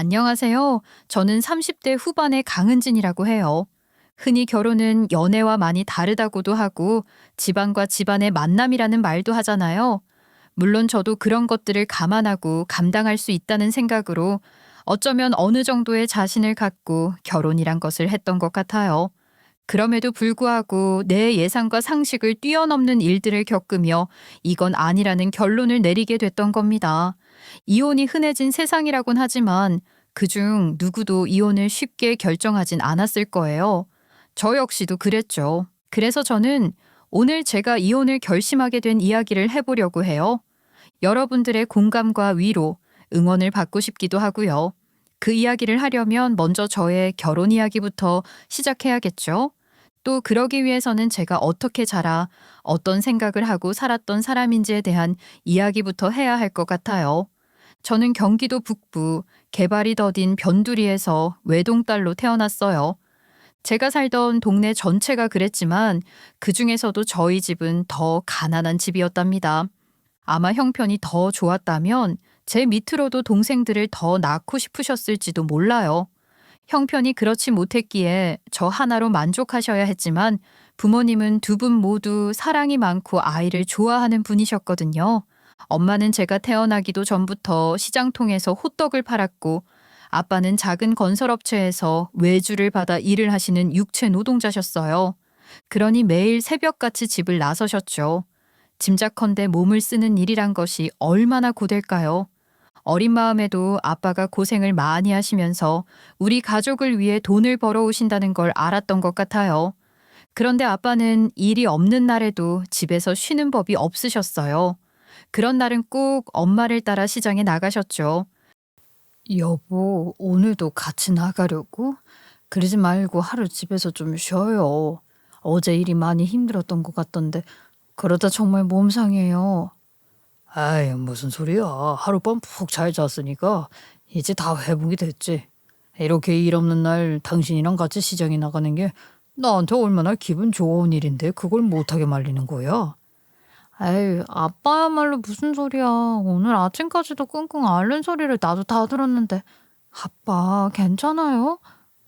안녕하세요. 저는 30대 후반의 강은진이라고 해요. 흔히 결혼은 연애와 많이 다르다고도 하고 집안과 집안의 만남이라는 말도 하잖아요. 물론 저도 그런 것들을 감안하고 감당할 수 있다는 생각으로 어쩌면 어느 정도의 자신을 갖고 결혼이란 것을 했던 것 같아요. 그럼에도 불구하고 내 예상과 상식을 뛰어넘는 일들을 겪으며 이건 아니라는 결론을 내리게 됐던 겁니다. 이혼이 흔해진 세상이라곤 하지만 그중 누구도 이혼을 쉽게 결정하진 않았을 거예요. 저 역시도 그랬죠. 그래서 저는 오늘 제가 이혼을 결심하게 된 이야기를 해보려고 해요. 여러분들의 공감과 위로, 응원을 받고 싶기도 하고요. 그 이야기를 하려면 먼저 저의 결혼 이야기부터 시작해야겠죠? 또 그러기 위해서는 제가 어떻게 자라, 어떤 생각을 하고 살았던 사람인지에 대한 이야기부터 해야 할 것 같아요. 저는 경기도 북부 개발이 더딘 변두리에서 외동딸로 태어났어요. 제가 살던 동네 전체가 그랬지만 그 중에서도 저희 집은 더 가난한 집이었답니다. 아마 형편이 더 좋았다면 제 밑으로도 동생들을 더 낳고 싶으셨을지도 몰라요. 형편이 그렇지 못했기에 저 하나로 만족하셔야 했지만 부모님은 두 분 모두 사랑이 많고 아이를 좋아하는 분이셨거든요. 엄마는 제가 태어나기도 전부터 시장통에서 호떡을 팔았고 아빠는 작은 건설업체에서 외주를 받아 일을 하시는 육체 노동자셨어요. 그러니 매일 새벽같이 집을 나서셨죠. 짐작컨대 몸을 쓰는 일이란 것이 얼마나 고될까요? 어린 마음에도 아빠가 고생을 많이 하시면서 우리 가족을 위해 돈을 벌어오신다는 걸 알았던 것 같아요. 그런데 아빠는 일이 없는 날에도 집에서 쉬는 법이 없으셨어요. 그런 날은 꼭 엄마를 따라 시장에 나가셨죠. 여보, 오늘도 같이 나가려고? 그러지 말고 하루 집에서 좀 쉬어요. 어제 일이 많이 힘들었던 것 같던데 그러다 정말 몸 상해요. 아이, 무슨 소리야. 하룻밤 푹 잘 잤으니까 이제 다 회복이 됐지. 이렇게 일 없는 날 당신이랑 같이 시장에 나가는 게 나한테 얼마나 기분 좋은 일인데 그걸 못하게 말리는 거야. 에이, 아빠야말로 무슨 소리야. 오늘 아침까지도 끙끙 앓는 소리를 나도 다 들었는데. 아빠, 괜찮아요?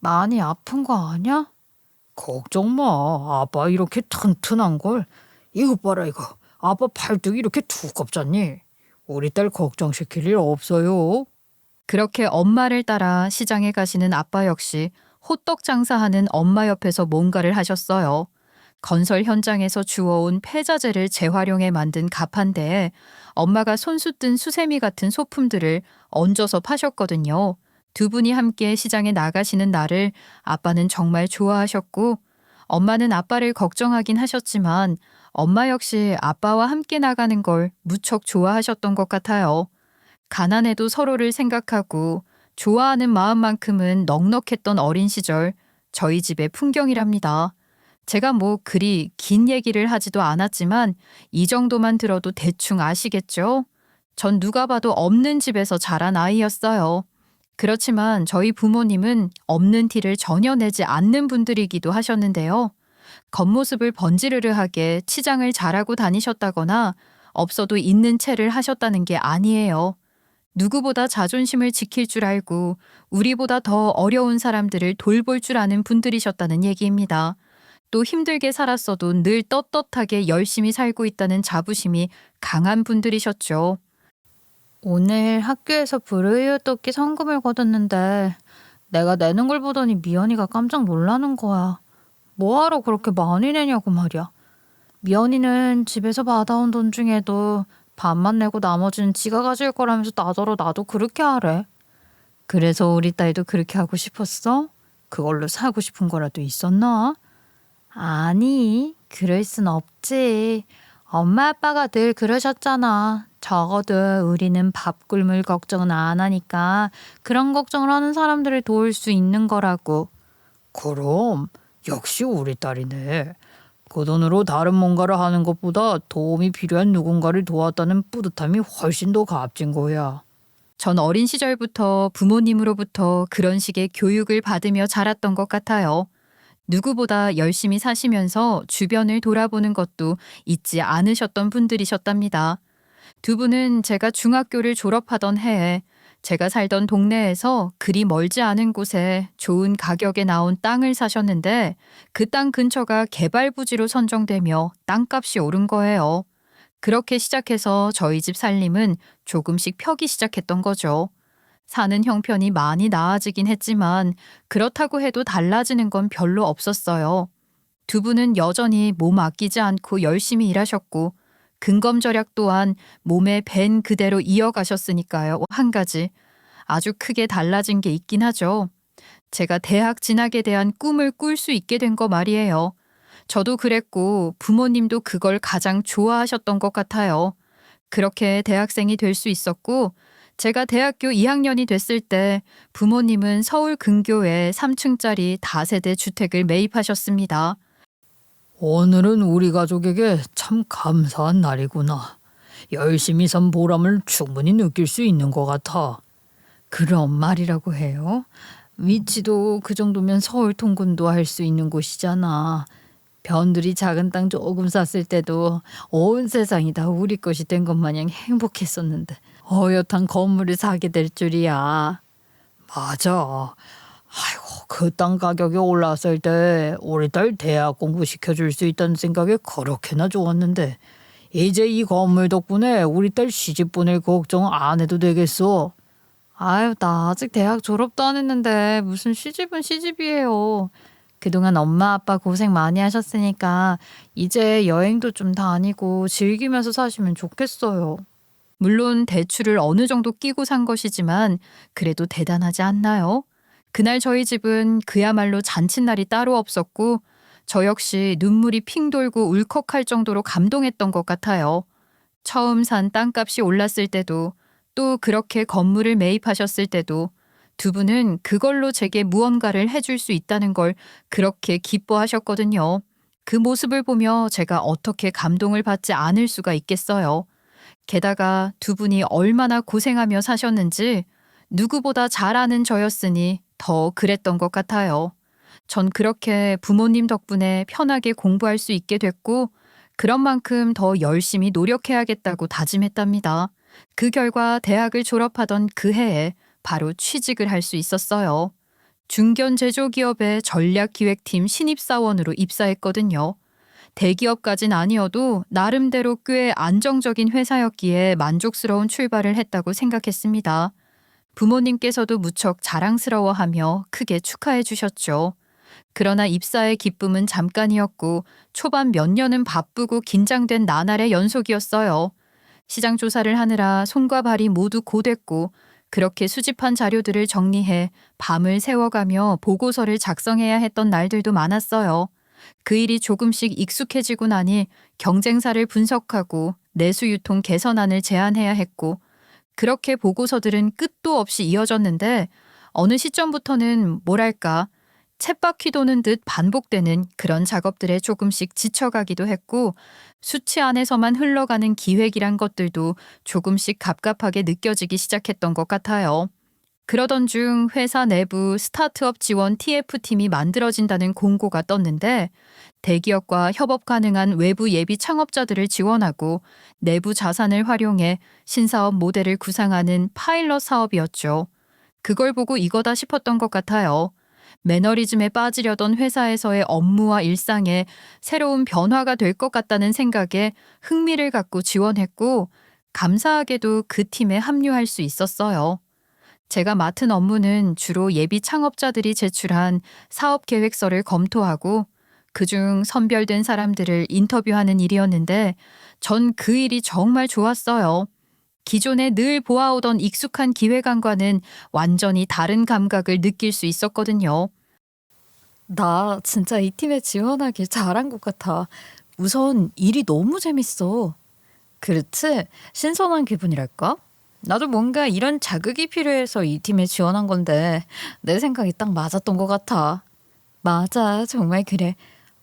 많이 아픈 거 아니야? 걱정 마. 아빠 이렇게 튼튼한 걸. 이거 봐라 이거. 아빠 팔뚝이 이렇게 두껍잖니. 우리 딸 걱정시킬 일 없어요. 그렇게 엄마를 따라 시장에 가시는 아빠 역시 호떡 장사하는 엄마 옆에서 뭔가를 하셨어요. 건설 현장에서 주워온 폐자재를 재활용해 만든 가판대에 엄마가 손수 뜬 수세미 같은 소품들을 얹어서 파셨거든요. 두 분이 함께 시장에 나가시는 날을 아빠는 정말 좋아하셨고 엄마는 아빠를 걱정하긴 하셨지만 엄마 역시 아빠와 함께 나가는 걸 무척 좋아하셨던 것 같아요. 가난해도 서로를 생각하고 좋아하는 마음만큼은 넉넉했던 어린 시절 저희 집의 풍경이랍니다. 제가 뭐 그리 긴 얘기를 하지도 않았지만 이 정도만 들어도 대충 아시겠죠? 전 누가 봐도 없는 집에서 자란 아이였어요. 그렇지만 저희 부모님은 없는 티를 전혀 내지 않는 분들이기도 하셨는데요. 겉모습을 번지르르하게 치장을 잘하고 다니셨다거나 없어도 있는 채를 하셨다는 게 아니에요. 누구보다 자존심을 지킬 줄 알고 우리보다 더 어려운 사람들을 돌볼 줄 아는 분들이셨다는 얘기입니다. 또 힘들게 살았어도 늘 떳떳하게 열심히 살고 있다는 자부심이 강한 분들이셨죠. 오늘 학교에서 불우이웃 돕기 성금을 거뒀는데 내가 내는 걸 보더니 미연이가 깜짝 놀라는 거야. 뭐하러 그렇게 많이 내냐고 말이야. 미연이는 집에서 받아온 돈 중에도 반만 내고 나머지는 지가 가질 거라면서 나더러 나도 그렇게 하래. 그래서 우리 딸도 그렇게 하고 싶었어? 그걸로 사고 싶은 거라도 있었나? 아니, 그럴 순 없지. 엄마 아빠가 늘 그러셨잖아. 적어도 우리는 밥 굶을 걱정은 안 하니까 그런 걱정을 하는 사람들을 도울 수 있는 거라고. 그럼 역시 우리 딸이네. 그 돈으로 다른 뭔가를 하는 것보다 도움이 필요한 누군가를 도왔다는 뿌듯함이 훨씬 더 값진 거야. 전 어린 시절부터 부모님으로부터 그런 식의 교육을 받으며 자랐던 것 같아요. 누구보다 열심히 사시면서 주변을 돌아보는 것도 잊지 않으셨던 분들이셨답니다. 두 분은 제가 중학교를 졸업하던 해에 제가 살던 동네에서 그리 멀지 않은 곳에 좋은 가격에 나온 땅을 사셨는데 그 땅 근처가 개발 부지로 선정되며 땅값이 오른 거예요. 그렇게 시작해서 저희 집 살림은 조금씩 펴기 시작했던 거죠. 사는 형편이 많이 나아지긴 했지만 그렇다고 해도 달라지는 건 별로 없었어요. 두 분은 여전히 몸 아끼지 않고 열심히 일하셨고 근검절약 또한 몸에 밴 그대로 이어가셨으니까요. 한 가지 아주 크게 달라진 게 있긴 하죠. 제가 대학 진학에 대한 꿈을 꿀 수 있게 된 거 말이에요. 저도 그랬고 부모님도 그걸 가장 좋아하셨던 것 같아요. 그렇게 대학생이 될 수 있었고 제가 대학교 2학년이 됐을 때 부모님은 서울 근교에 3층짜리 다세대 주택을 매입하셨습니다. 오늘은 우리 가족에게 참 감사한 날이구나. 열심히 산 보람을 충분히 느낄 수 있는 것 같아. 그런 말이라고 해요? 위치도 그 정도면 서울 통근도 할 수 있는 곳이잖아. 변두리 작은 땅 조금 샀을 때도 온 세상이 다 우리 것이 된 것 마냥 행복했었는데 어엿한 건물을 사게 될 줄이야. 맞아. 아이고, 그 땅 가격이 올랐을 때 우리 딸 대학 공부 시켜줄 수 있다는 생각에 그렇게나 좋았는데 이제 이 건물 덕분에 우리 딸 시집 보낼 걱정 안 해도 되겠어. 아유, 나 아직 대학 졸업도 안 했는데 무슨 시집은 시집이에요. 그동안 엄마 아빠 고생 많이 하셨으니까 이제 여행도 좀 다니고 즐기면서 사시면 좋겠어요. 물론 대출을 어느 정도 끼고 산 것이지만 그래도 대단하지 않나요? 그날 저희 집은 그야말로 잔칫날이 따로 없었고 저 역시 눈물이 핑 돌고 울컥할 정도로 감동했던 것 같아요. 처음 산 땅값이 올랐을 때도 또 그렇게 건물을 매입하셨을 때도 두 분은 그걸로 제게 무언가를 해줄 수 있다는 걸 그렇게 기뻐하셨거든요. 그 모습을 보며 제가 어떻게 감동을 받지 않을 수가 있겠어요. 게다가 두 분이 얼마나 고생하며 사셨는지 누구보다 잘 아는 저였으니 더 그랬던 것 같아요. 전 그렇게 부모님 덕분에 편하게 공부할 수 있게 됐고 그런 만큼 더 열심히 노력해야겠다고 다짐했답니다. 그 결과 대학을 졸업하던 그 해에 바로 취직을 할 수 있었어요. 중견 제조기업의 전략기획팀 신입사원으로 입사했거든요. 대기업까진 아니어도 나름대로 꽤 안정적인 회사였기에 만족스러운 출발을 했다고 생각했습니다. 부모님께서도 무척 자랑스러워하며 크게 축하해 주셨죠. 그러나 입사의 기쁨은 잠깐이었고 초반 몇 년은 바쁘고 긴장된 나날의 연속이었어요. 시장 조사를 하느라 손과 발이 모두 고됐고 그렇게 수집한 자료들을 정리해 밤을 새워가며 보고서를 작성해야 했던 날들도 많았어요. 그 일이 조금씩 익숙해지고 나니 경쟁사를 분석하고 내수 유통 개선안을 제안해야 했고 그렇게 보고서들은 끝도 없이 이어졌는데 어느 시점부터는 뭐랄까 쳇바퀴 도는 듯 반복되는 그런 작업들에 조금씩 지쳐가기도 했고 수치 안에서만 흘러가는 기획이란 것들도 조금씩 갑갑하게 느껴지기 시작했던 것 같아요. 그러던 중 회사 내부 스타트업 지원 TF팀이 만들어진다는 공고가 떴는데 대기업과 협업 가능한 외부 예비 창업자들을 지원하고 내부 자산을 활용해 신사업 모델을 구상하는 파일럿 사업이었죠. 그걸 보고 이거다 싶었던 것 같아요. 매너리즘에 빠지려던 회사에서의 업무와 일상에 새로운 변화가 될 것 같다는 생각에 흥미를 갖고 지원했고 감사하게도 그 팀에 합류할 수 있었어요. 제가 맡은 업무는 주로 예비 창업자들이 제출한 사업 계획서를 검토하고 그중 선별된 사람들을 인터뷰하는 일이었는데 전 그 일이 정말 좋았어요. 기존에 늘 보아오던 익숙한 기획안과는 완전히 다른 감각을 느낄 수 있었거든요. 나 진짜 이 팀에 지원하길 잘한 것 같아. 우선 일이 너무 재밌어. 그렇지? 신선한 기분이랄까? 나도 뭔가 이런 자극이 필요해서 이 팀에 지원한 건데 내 생각이 딱 맞았던 것 같아. 맞아, 정말 그래.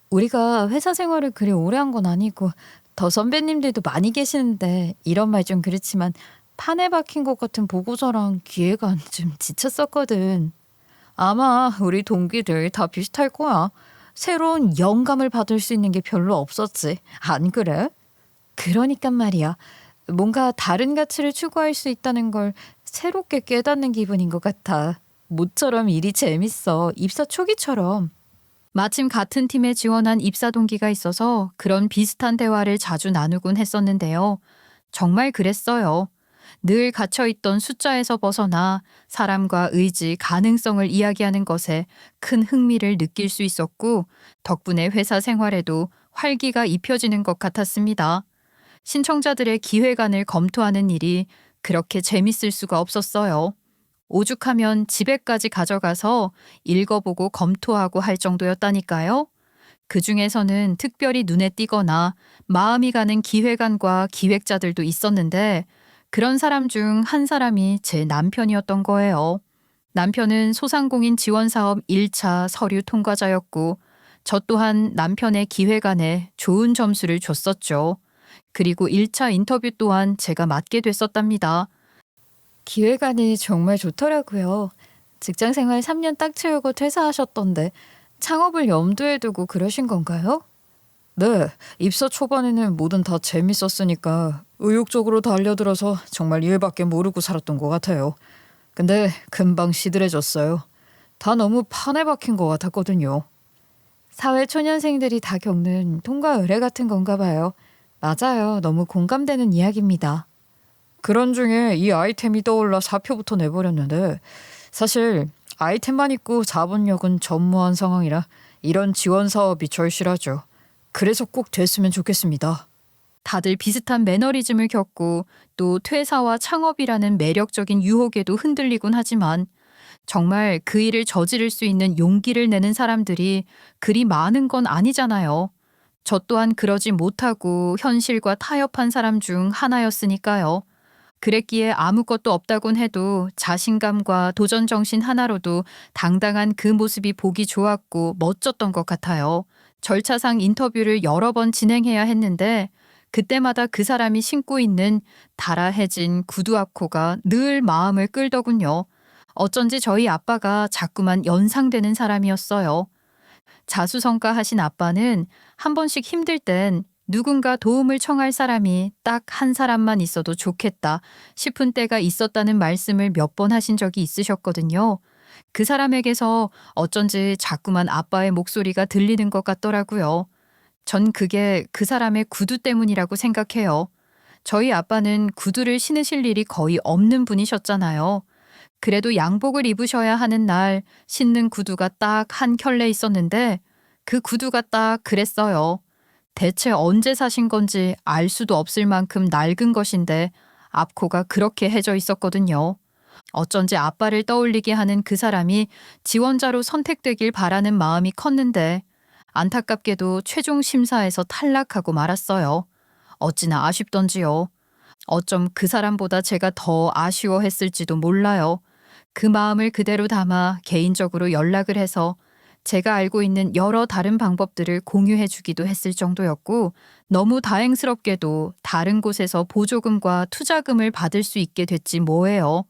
우리가 회사 생활을 그리 오래 한 건 아니고 더 선배님들도 많이 계시는데 이런 말 좀 그렇지만 판에 박힌 것 같은 보고서랑 기획안 좀 지쳤었거든. 아마 우리 동기들 다 비슷할 거야. 새로운 영감을 받을 수 있는 게 별로 없었지. 안 그래? 그러니까 말이야. 뭔가 다른 가치를 추구할 수 있다는 걸 새롭게 깨닫는 기분인 것 같아. 모처럼 일이 재밌어. 입사 초기처럼. 마침 같은 팀에 지원한 입사 동기가 있어서 그런 비슷한 대화를 자주 나누곤 했었는데요. 정말 그랬어요. 늘 갇혀있던 숫자에서 벗어나 사람과 의지, 가능성을 이야기하는 것에 큰 흥미를 느낄 수 있었고, 덕분에 회사 생활에도 활기가 입혀지는 것 같았습니다. 신청자들의 기획안을 검토하는 일이 그렇게 재밌을 수가 없었어요. 오죽하면 집에까지 가져가서 읽어보고 검토하고 할 정도였다니까요. 그 중에서는 특별히 눈에 띄거나 마음이 가는 기획안과 기획자들도 있었는데, 그런 사람 중 한 사람이 제 남편이었던 거예요. 남편은 소상공인 지원사업 1차 서류 통과자였고, 저 또한 남편의 기획안에 좋은 점수를 줬었죠. 그리고 1차 인터뷰 또한 제가 맡게 됐었답니다. 기획안이 정말 좋더라고요. 직장 생활 3년 딱 채우고 퇴사하셨던데 창업을 염두에 두고 그러신 건가요? 네, 입사 초반에는 뭐든 다 재밌었으니까 의욕적으로 달려들어서 정말 일밖에 모르고 살았던 것 같아요. 근데 금방 시들해졌어요. 다 너무 판에 박힌 것 같았거든요. 사회 초년생들이 다 겪는 통과 의례 같은 건가 봐요. 맞아요. 너무 공감되는 이야기입니다. 그런 중에 이 아이템이 떠올라 사표부터 내버렸는데, 사실 아이템만 있고 자본력은 전무한 상황이라 이런 지원 사업이 절실하죠. 그래서 꼭 됐으면 좋겠습니다. 다들 비슷한 매너리즘을 겪고 또 퇴사와 창업이라는 매력적인 유혹에도 흔들리곤 하지만, 정말 그 일을 저지를 수 있는 용기를 내는 사람들이 그리 많은 건 아니잖아요. 저 또한 그러지 못하고 현실과 타협한 사람 중 하나였으니까요. 그랬기에 아무것도 없다곤 해도 자신감과 도전 정신 하나로도 당당한 그 모습이 보기 좋았고 멋졌던 것 같아요. 절차상 인터뷰를 여러 번 진행해야 했는데, 그때마다 그 사람이 신고 있는 달아해진 구두 앞코가 늘 마음을 끌더군요. 어쩐지 저희 아빠가 자꾸만 연상되는 사람이었어요. 자수성가하신 아빠는 한 번씩 힘들 땐 누군가 도움을 청할 사람이 딱 한 사람만 있어도 좋겠다 싶은 때가 있었다는 말씀을 몇 번 하신 적이 있으셨거든요. 그 사람에게서 어쩐지 자꾸만 아빠의 목소리가 들리는 것 같더라고요. 전 그게 그 사람의 구두 때문이라고 생각해요. 저희 아빠는 구두를 신으실 일이 거의 없는 분이셨잖아요. 그래도 양복을 입으셔야 하는 날 신는 구두가 딱 한 켤레 있었는데, 그 구두가 딱 그랬어요. 대체 언제 사신 건지 알 수도 없을 만큼 낡은 것인데 앞코가 그렇게 해져 있었거든요. 어쩐지 아빠를 떠올리게 하는 그 사람이 지원자로 선택되길 바라는 마음이 컸는데, 안타깝게도 최종 심사에서 탈락하고 말았어요. 어찌나 아쉽던지요. 어쩜 그 사람보다 제가 더 아쉬워했을지도 몰라요. 그 마음을 그대로 담아 개인적으로 연락을 해서 제가 알고 있는 여러 다른 방법들을 공유해 주기도 했을 정도였고, 너무 다행스럽게도 다른 곳에서 보조금과 투자금을 받을 수 있게 됐지 뭐예요.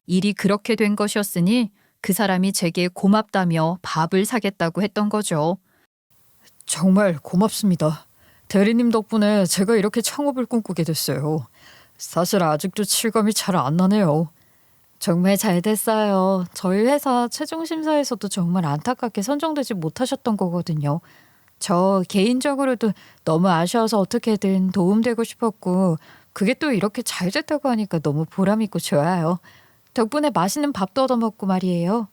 일이 그렇게 된 것이었으니 그 사람이 제게 고맙다며 밥을 사겠다고 했던 거죠. 정말 고맙습니다. 대리님 덕분에 제가 이렇게 창업을 꿈꾸게 됐어요. 사실 아직도 실감이 잘 안 나네요. 정말 잘 됐어요. 저희 회사 최종 심사에서도 정말 안타깝게 선정되지 못하셨던 거거든요. 저 개인적으로도 너무 아쉬워서 어떻게든 도움되고 싶었고, 그게 또 이렇게 잘 됐다고 하니까 너무 보람있고 좋아요. 덕분에 맛있는 밥도 얻어먹고 말이에요.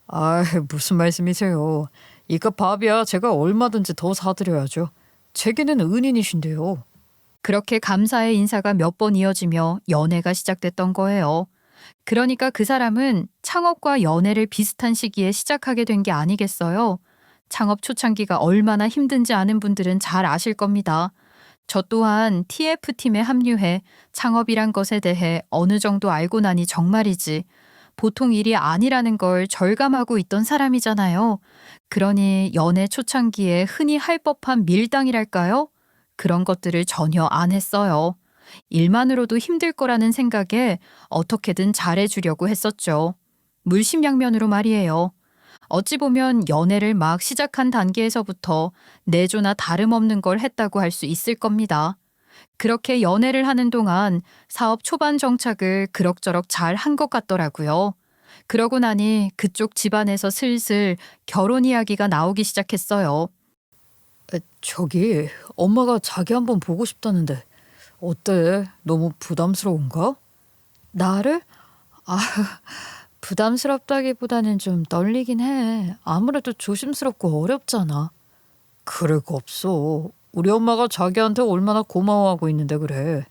아, 무슨 말씀이세요. 이깟 밥이야 제가 얼마든지 더 사드려야죠. 제게는 은인이신데요. 그렇게 감사의 인사가 몇 번 이어지며 연애가 시작됐던 거예요. 그러니까 그 사람은 창업과 연애를 비슷한 시기에 시작하게 된 게 아니겠어요? 창업 초창기가 얼마나 힘든지 아는 분들은 잘 아실 겁니다. 저 또한 TF팀에 합류해 창업이란 것에 대해 어느 정도 알고 나니 정말이지 보통 일이 아니라는 걸 절감하고 있던 사람이잖아요. 그러니 연애 초창기에 흔히 할 법한 밀당이랄까요? 그런 것들을 전혀 안 했어요. 일만으로도 힘들 거라는 생각에 어떻게든 잘해주려고 했었죠. 물심양면으로 말이에요. 어찌 보면 연애를 막 시작한 단계에서부터 내조나 다름없는 걸 했다고 할 수 있을 겁니다. 그렇게 연애를 하는 동안 사업 초반 정착을 그럭저럭 잘 한 것 같더라고요. 그러고 나니 그쪽 집안에서 슬슬 결혼 이야기가 나오기 시작했어요. 저기 엄마가 자기 한번 보고 싶다는데 어때? 너무 부담스러운가? 나를? 아, 부담스럽다기보다는 좀 떨리긴 해. 아무래도 조심스럽고 어렵잖아. 그럴 거 없어. 우리 엄마가 자기한테 얼마나 고마워하고 있는데 그래.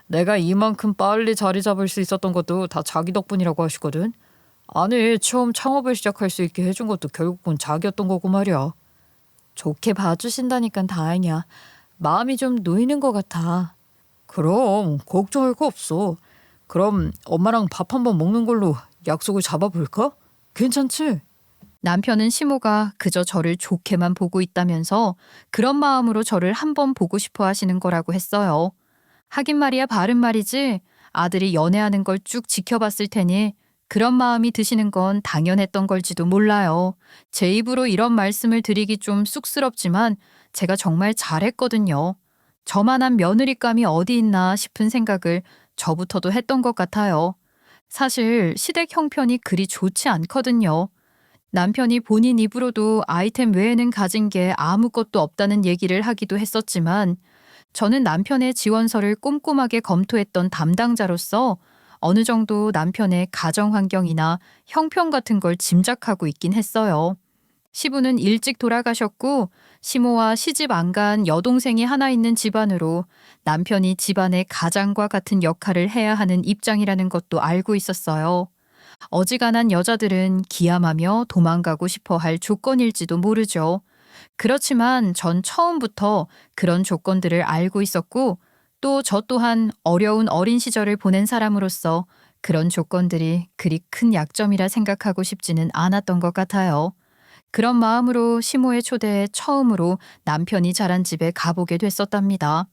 내가 이만큼 빨리 자리 잡을 수 있었던 것도 다 자기 덕분이라고 하시거든. 아니, 처음 창업을 시작할 수 있게 해준 것도 결국은 자기였던 거고 말이야. 좋게 봐주신다니까 다행이야. 마음이 좀 놓이는 것 같아. 그럼 걱정할 거 없어. 그럼 엄마랑 밥 한번 먹는 걸로 약속을 잡아볼까? 괜찮지? 남편은 시모가 그저 저를 좋게만 보고 있다면서 그런 마음으로 저를 한번 보고 싶어 하시는 거라고 했어요. 하긴 말이야 바른 말이지. 아들이 연애하는 걸 쭉 지켜봤을 테니 그런 마음이 드시는 건 당연했던 걸지도 몰라요. 제 입으로 이런 말씀을 드리기 좀 쑥스럽지만 제가 정말 잘했거든요. 저만한 며느리감이 어디 있나 싶은 생각을 저부터도 했던 것 같아요. 사실 시댁 형편이 그리 좋지 않거든요. 남편이 본인 입으로도 아이템 외에는 가진 게 아무것도 없다는 얘기를 하기도 했었지만 저는 남편의 지원서를 꼼꼼하게 검토했던 담당자로서 어느 정도 남편의 가정 환경이나 형편 같은 걸 짐작하고 있긴 했어요. 시부는 일찍 돌아가셨고 시모와 시집 안 간 여동생이 하나 있는 집안으로 남편이 집안의 가장과 같은 역할을 해야 하는 입장이라는 것도 알고 있었어요. 어지간한 여자들은 기함하며 도망가고 싶어 할 조건일지도 모르죠. 그렇지만 전 처음부터 그런 조건들을 알고 있었고 또 저 또한 어려운 어린 시절을 보낸 사람으로서 그런 조건들이 그리 큰 약점이라 생각하고 싶지는 않았던 것 같아요. 그런 마음으로 시모의 초대에 처음으로 남편이 자란 집에 가보게 됐었답니다.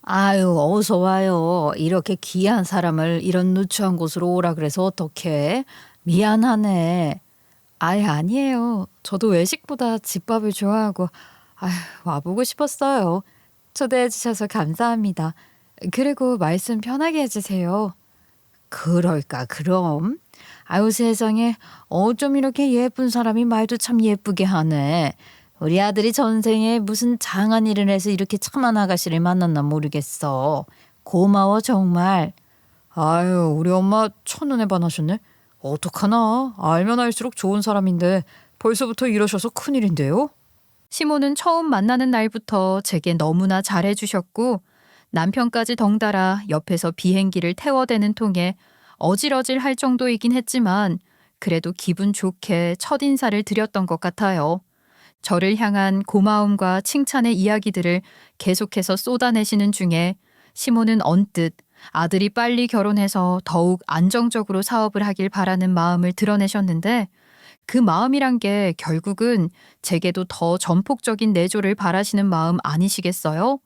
아유, 어서 와요. 이렇게 귀한 사람을 이런 누추한 곳으로 오라 그래서 어떡해? 미안하네. 아예 아니에요. 저도 외식보다 집밥을 좋아하고 아휴, 와보고 싶었어요. 초대해 주셔서 감사합니다. 그리고 말씀 편하게 해주세요. 그럴까 그럼? 아유 세상에 어쩜 이렇게 예쁜 사람이 말도 참 예쁘게 하네. 우리 아들이 전생에 무슨 장한 일을 해서 이렇게 참한 아가씨를 만났나 모르겠어. 고마워 정말. 아유 우리 엄마 첫눈에 반하셨네. 어떡하나. 알면 알수록 좋은 사람인데 벌써부터 이러셔서 큰일인데요. 시모는 처음 만나는 날부터 제게 너무나 잘해주셨고 남편까지 덩달아 옆에서 비행기를 태워대는 통에 어질어질 할 정도이긴 했지만 그래도 기분 좋게 첫인사를 드렸던 것 같아요. 저를 향한 고마움과 칭찬의 이야기들을 계속해서 쏟아내시는 중에 시모는 언뜻 아들이 빨리 결혼해서 더욱 안정적으로 사업을 하길 바라는 마음을 드러내셨는데 그 마음이란 게 결국은 제게도 더 전폭적인 내조를 바라시는 마음 아니시겠어요?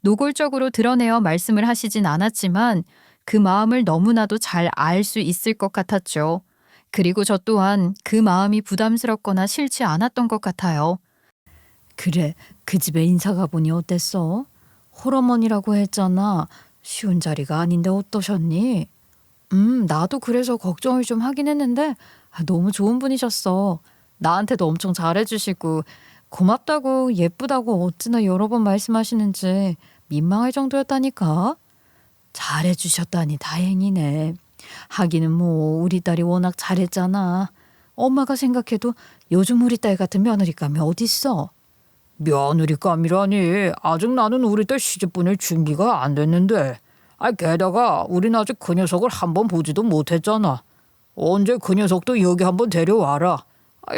노골적으로 드러내어 말씀을 하시진 않았지만 그 마음을 너무나도 잘 알 수 있을 것 같았죠. 그리고 저 또한 그 마음이 부담스럽거나 싫지 않았던 것 같아요. 그래, 그 집에 인사 가보니 어땠어? 홀어머니라고 했잖아. 쉬운 자리가 아닌데 어떠셨니? 나도 그래서 걱정을 좀 하긴 했는데 너무 좋은 분이셨어. 나한테도 엄청 잘해주시고 고맙다고 예쁘다고 어찌나 여러 번 말씀하시는지 민망할 정도였다니까. 잘해주셨다니 다행이네. 하기는 뭐 우리 딸이 워낙 잘했잖아. 엄마가 생각해도 요즘 우리 딸 같은 며느리감이 어딨어. 며느리감이라니. 아직 나는 우리 딸 시집 보낼 준비가 안 됐는데. 게다가 우린 아직 그 녀석을 한번 보지도 못했잖아. 언제 그 녀석도 여기 한번 데려와라.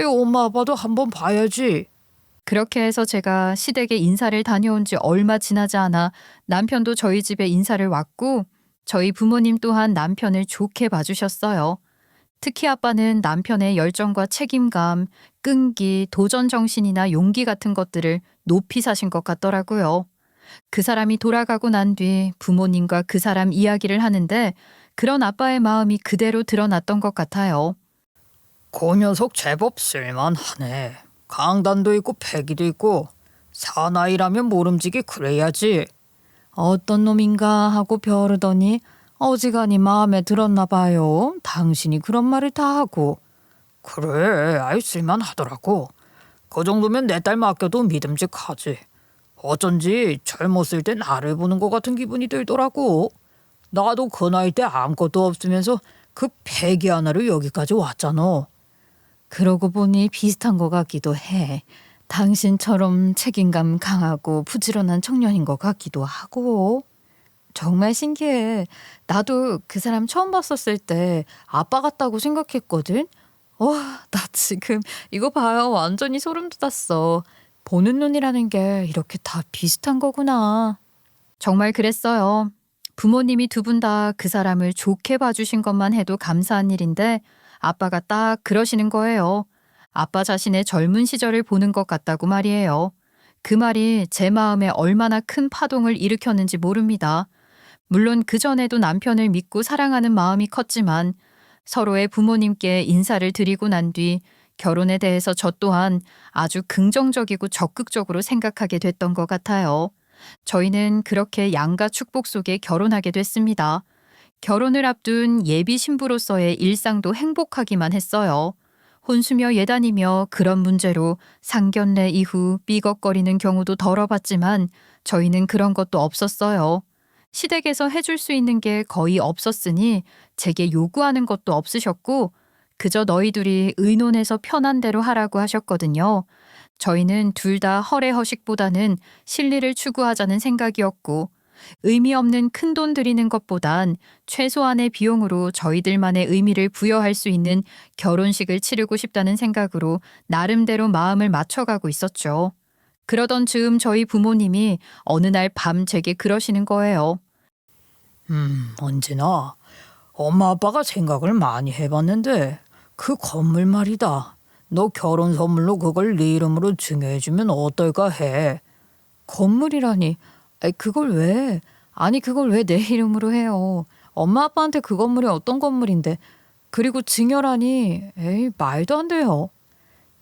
엄마 아빠도 한번 봐야지. 그렇게 해서 제가 시댁에 인사를 다녀온 지 얼마 지나지 않아 남편도 저희 집에 인사를 왔고 저희 부모님 또한 남편을 좋게 봐주셨어요. 특히 아빠는 남편의 열정과 책임감, 끈기, 도전 정신이나 용기 같은 것들을 높이 사신 것 같더라고요. 그 사람이 돌아가고 난 뒤 부모님과 그 사람 이야기를 하는데 그런 아빠의 마음이 그대로 드러났던 것 같아요. 그 녀석 제법 쓸만하네. 강단도 있고 패기도 있고 사나이라면 모름지기 그래야지. 어떤 놈인가 하고 벼르더니 어지간히 마음에 들었나 봐요. 당신이 그런 말을 다 하고. 그래, 아이 쓸만하더라고. 그 정도면 내 딸 맡겨도 믿음직하지. 어쩐지 젊었을 때 나를 보는 것 같은 기분이 들더라고. 나도 그 나이 때 아무것도 없으면서 그 패기 하나로 여기까지 왔잖아. 그러고 보니 비슷한 것 같기도 해. 당신처럼 책임감 강하고 부지런한 청년인 것 같기도 하고. 정말 신기해. 나도 그 사람 처음 봤었을 때 아빠 같다고 생각했거든. 와, 나 지금 이거 봐요. 완전히 소름 돋았어. 보는 눈이라는 게 이렇게 다 비슷한 거구나. 정말 그랬어요. 부모님이 두 분 다 그 사람을 좋게 봐주신 것만 해도 감사한 일인데 아빠가 딱 그러시는 거예요. 아빠 자신의 젊은 시절을 보는 것 같다고 말이에요. 그 말이 제 마음에 얼마나 큰 파동을 일으켰는지 모릅니다. 물론 그전에도 남편을 믿고 사랑하는 마음이 컸지만 서로의 부모님께 인사를 드리고 난 뒤 결혼에 대해서 저 또한 아주 긍정적이고 적극적으로 생각하게 됐던 것 같아요. 저희는 그렇게 양가 축복 속에 결혼하게 됐습니다. 결혼을 앞둔 예비 신부로서의 일상도 행복하기만 했어요. 혼수며 예단이며 그런 문제로 상견례 이후 삐걱거리는 경우도 덜어봤지만 저희는 그런 것도 없었어요. 시댁에서 해줄 수 있는 게 거의 없었으니 제게 요구하는 것도 없으셨고 그저 너희들이 의논해서 편한 대로 하라고 하셨거든요. 저희는 둘 다 허례허식보다는 실리를 추구하자는 생각이었고 의미 없는 큰돈 들이는 것보단 최소한의 비용으로 저희들만의 의미를 부여할 수 있는 결혼식을 치르고 싶다는 생각으로 나름대로 마음을 맞춰가고 있었죠. 그러던 즈음 저희 부모님이 어느 날 밤 제게 그러시는 거예요. 언제나 엄마 아빠가 생각을 많이 해봤는데 그 건물 말이다. 너 결혼 선물로 그걸 네 이름으로 증여해주면 어떨까 해. 건물이라니. 아이, 그걸 왜? 아니 그걸 왜 내 이름으로 해요. 엄마 아빠한테 그 건물이 어떤 건물인데. 그리고 증여라니. 에이, 말도 안 돼요.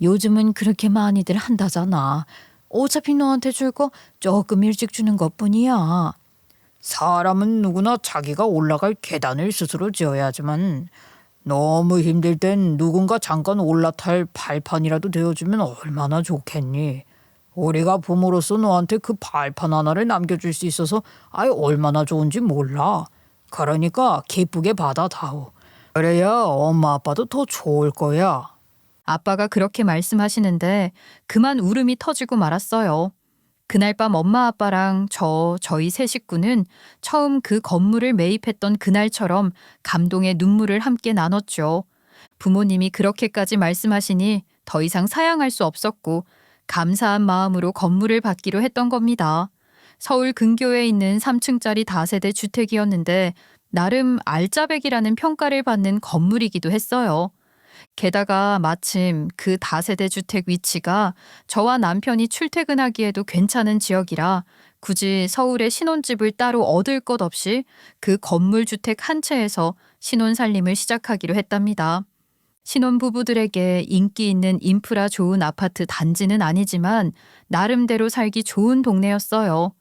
요즘은 그렇게 많이들 한다잖아. 어차피 너한테 줄 거 조금 일찍 주는 것뿐이야. 사람은 누구나 자기가 올라갈 계단을 스스로 지어야지만 너무 힘들 땐 누군가 잠깐 올라탈 발판이라도 되어주면 얼마나 좋겠니. 우리가 부모로서 너한테 그 발판 하나를 남겨줄 수 있어서 아예 얼마나 좋은지 몰라. 그러니까 기쁘게 받아다오. 그래야 엄마 아빠도 더 좋을 거야. 아빠가 그렇게 말씀하시는데 그만 울음이 터지고 말았어요. 그날 밤 엄마 아빠랑 저희 세 식구는 처음 그 건물을 매입했던 그날처럼 감동의 눈물을 함께 나눴죠. 부모님이 그렇게까지 말씀하시니 더 이상 사양할 수 없었고 감사한 마음으로 건물을 받기로 했던 겁니다. 서울 근교에 있는 3층짜리 다세대 주택이었는데 나름 알짜배기라는 평가를 받는 건물이기도 했어요. 게다가 마침 그 다세대 주택 위치가 저와 남편이 출퇴근하기에도 괜찮은 지역이라 굳이 서울에 신혼집을 따로 얻을 것 없이 그 건물 주택 한 채에서 신혼 살림을 시작하기로 했답니다. 신혼부부들에게 인기 있는 인프라 좋은 아파트 단지는 아니지만 나름대로 살기 좋은 동네였어요.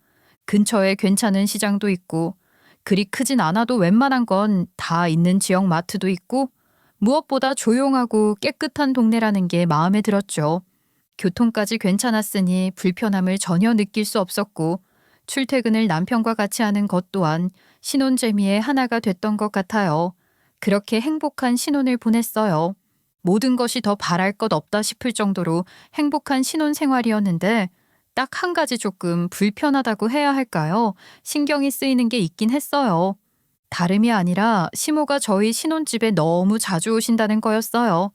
근처에 괜찮은 시장도 있고 그리 크진 않아도 웬만한 건 다 있는 지역 마트도 있고 무엇보다 조용하고 깨끗한 동네라는 게 마음에 들었죠. 교통까지 괜찮았으니 불편함을 전혀 느낄 수 없었고 출퇴근을 남편과 같이 하는 것 또한 신혼 재미의 하나가 됐던 것 같아요. 그렇게 행복한 신혼을 보냈어요. 모든 것이 더 바랄 것 없다 싶을 정도로 행복한 신혼 생활이었는데 딱 한 가지 조금 불편하다고 해야 할까요? 신경이 쓰이는 게 있긴 했어요. 다름이 아니라 시모가 저희 신혼집에 너무 자주 오신다는 거였어요.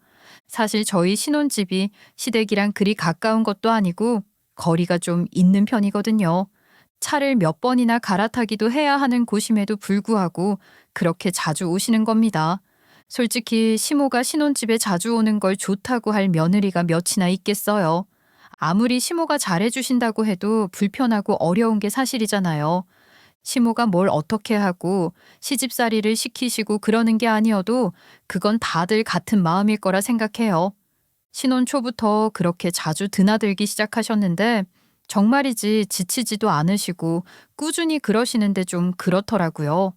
사실 저희 신혼집이 시댁이랑 그리 가까운 것도 아니고 거리가 좀 있는 편이거든요. 차를 몇 번이나 갈아타기도 해야 하는 곳임에도 불구하고 그렇게 자주 오시는 겁니다. 솔직히 시모가 신혼집에 자주 오는 걸 좋다고 할 며느리가 몇이나 있겠어요. 아무리 시모가 잘해주신다고 해도 불편하고 어려운 게 사실이잖아요. 시모가 뭘 어떻게 하고 시집살이를 시키시고 그러는 게 아니어도 그건 다들 같은 마음일 거라 생각해요. 신혼 초부터 그렇게 자주 드나들기 시작하셨는데 정말이지 지치지도 않으시고 꾸준히 그러시는데 좀 그렇더라고요.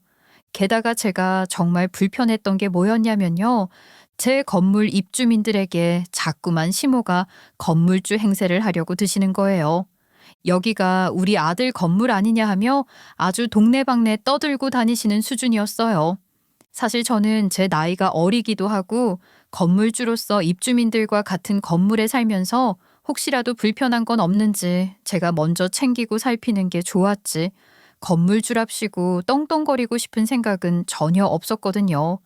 게다가 제가 정말 불편했던 게 뭐였냐면요. 제 건물 입주민들에게 자꾸만 시모가 건물주 행세를 하려고 드시는 거예요. 여기가 우리 아들 건물 아니냐 하며 아주 동네방네 떠들고 다니시는 수준이었어요. 사실 저는 제 나이가 어리기도 하고 건물주로서 입주민들과 같은 건물에 살면서 혹시라도 불편한 건 없는지 제가 먼저 챙기고 살피는 게 좋았지. 건물주랍시고 떵떵거리고 싶은 생각은 전혀 없었거든요.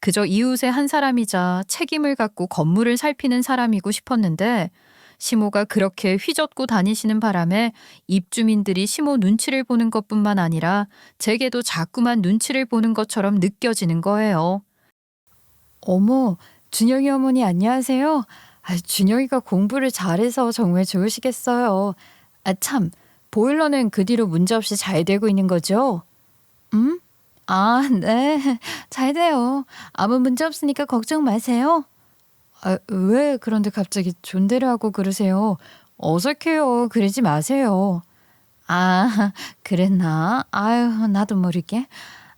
그저 이웃의 한 사람이자 책임을 갖고 건물을 살피는 사람이고 싶었는데 시모가 그렇게 휘젓고 다니시는 바람에 입주민들이 시모 눈치를 보는 것뿐만 아니라 제게도 자꾸만 눈치를 보는 것처럼 느껴지는 거예요. 어머, 준영이 어머니 안녕하세요. 준영이가 공부를 잘해서 정말 좋으시겠어요. 참, 보일러는 그 뒤로 문제없이 잘 되고 있는 거죠? 음? 네. 잘 돼요. 아무 문제 없으니까 걱정 마세요. 왜 그런데 갑자기 존대를 하고 그러세요? 어색해요. 그러지 마세요. 그랬나? 아유, 나도 모르게.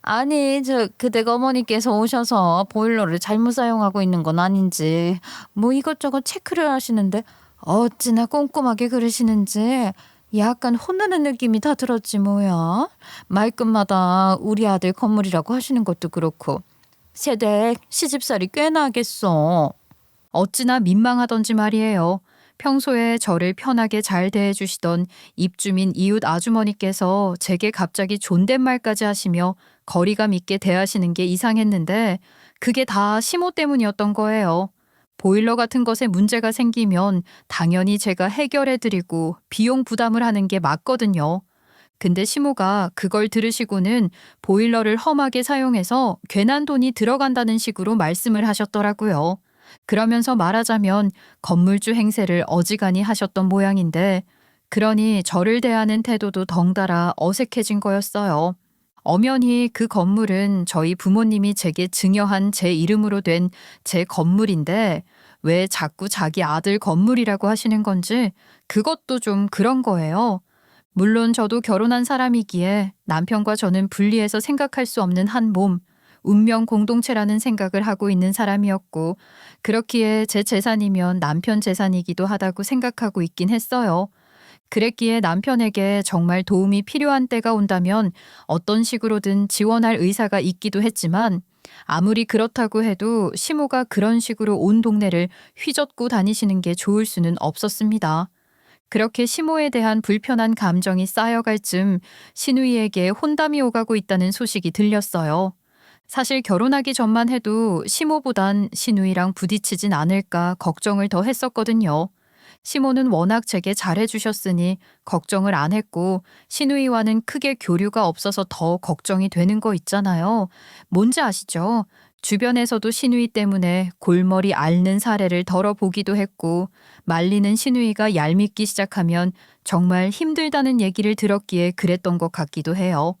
아니, 그댁 어머니께서 오셔서 보일러를 잘못 사용하고 있는 건 아닌지, 뭐 이것저것 체크를 하시는데, 어찌나 꼼꼼하게 그러시는지, 약간 혼나는 느낌이 다 들었지, 뭐야. 말끝마다 우리 아들 건물이라고 하시는 것도 그렇고, 새댁 시집살이 꽤나 하겠어. 어찌나 민망하던지 말이에요. 평소에 저를 편하게 잘 대해주시던 입주민 이웃 아주머니께서 제게 갑자기 존댓말까지 하시며 거리감 있게 대하시는 게 이상했는데 그게 다 시모 때문이었던 거예요. 보일러 같은 것에 문제가 생기면 당연히 제가 해결해드리고 비용 부담을 하는 게 맞거든요. 근데 시모가 그걸 들으시고는 보일러를 험하게 사용해서 괜한 돈이 들어간다는 식으로 말씀을 하셨더라고요. 그러면서 말하자면 건물주 행세를 어지간히 하셨던 모양인데 그러니 저를 대하는 태도도 덩달아 어색해진 거였어요. 엄연히 그 건물은 저희 부모님이 제게 증여한 제 이름으로 된 제 건물인데 왜 자꾸 자기 아들 건물이라고 하시는 건지 그것도 좀 그런 거예요. 물론 저도 결혼한 사람이기에 남편과 저는 분리해서 생각할 수 없는 한 몸, 운명 공동체라는 생각을 하고 있는 사람이었고 그렇기에 제 재산이면 남편 재산이기도 하다고 생각하고 있긴 했어요. 그랬기에 남편에게 정말 도움이 필요한 때가 온다면 어떤 식으로든 지원할 의사가 있기도 했지만 아무리 그렇다고 해도 시모가 그런 식으로 온 동네를 휘젓고 다니시는 게 좋을 수는 없었습니다. 그렇게 시모에 대한 불편한 감정이 쌓여갈 즈음 시누이에게 혼담이 오가고 있다는 소식이 들렸어요. 사실 결혼하기 전만 해도 시모보단 시누이랑 부딪히진 않을까 걱정을 더 했었거든요. 시모는 워낙 제게 잘해주셨으니 걱정을 안 했고 시누이와는 크게 교류가 없어서 더 걱정이 되는 거 있잖아요. 뭔지 아시죠? 주변에서도 시누이 때문에 골머리 앓는 사례를 덜어보기도 했고 말리는 시누이가 얄밉기 시작하면 정말 힘들다는 얘기를 들었기에 그랬던 것 같기도 해요.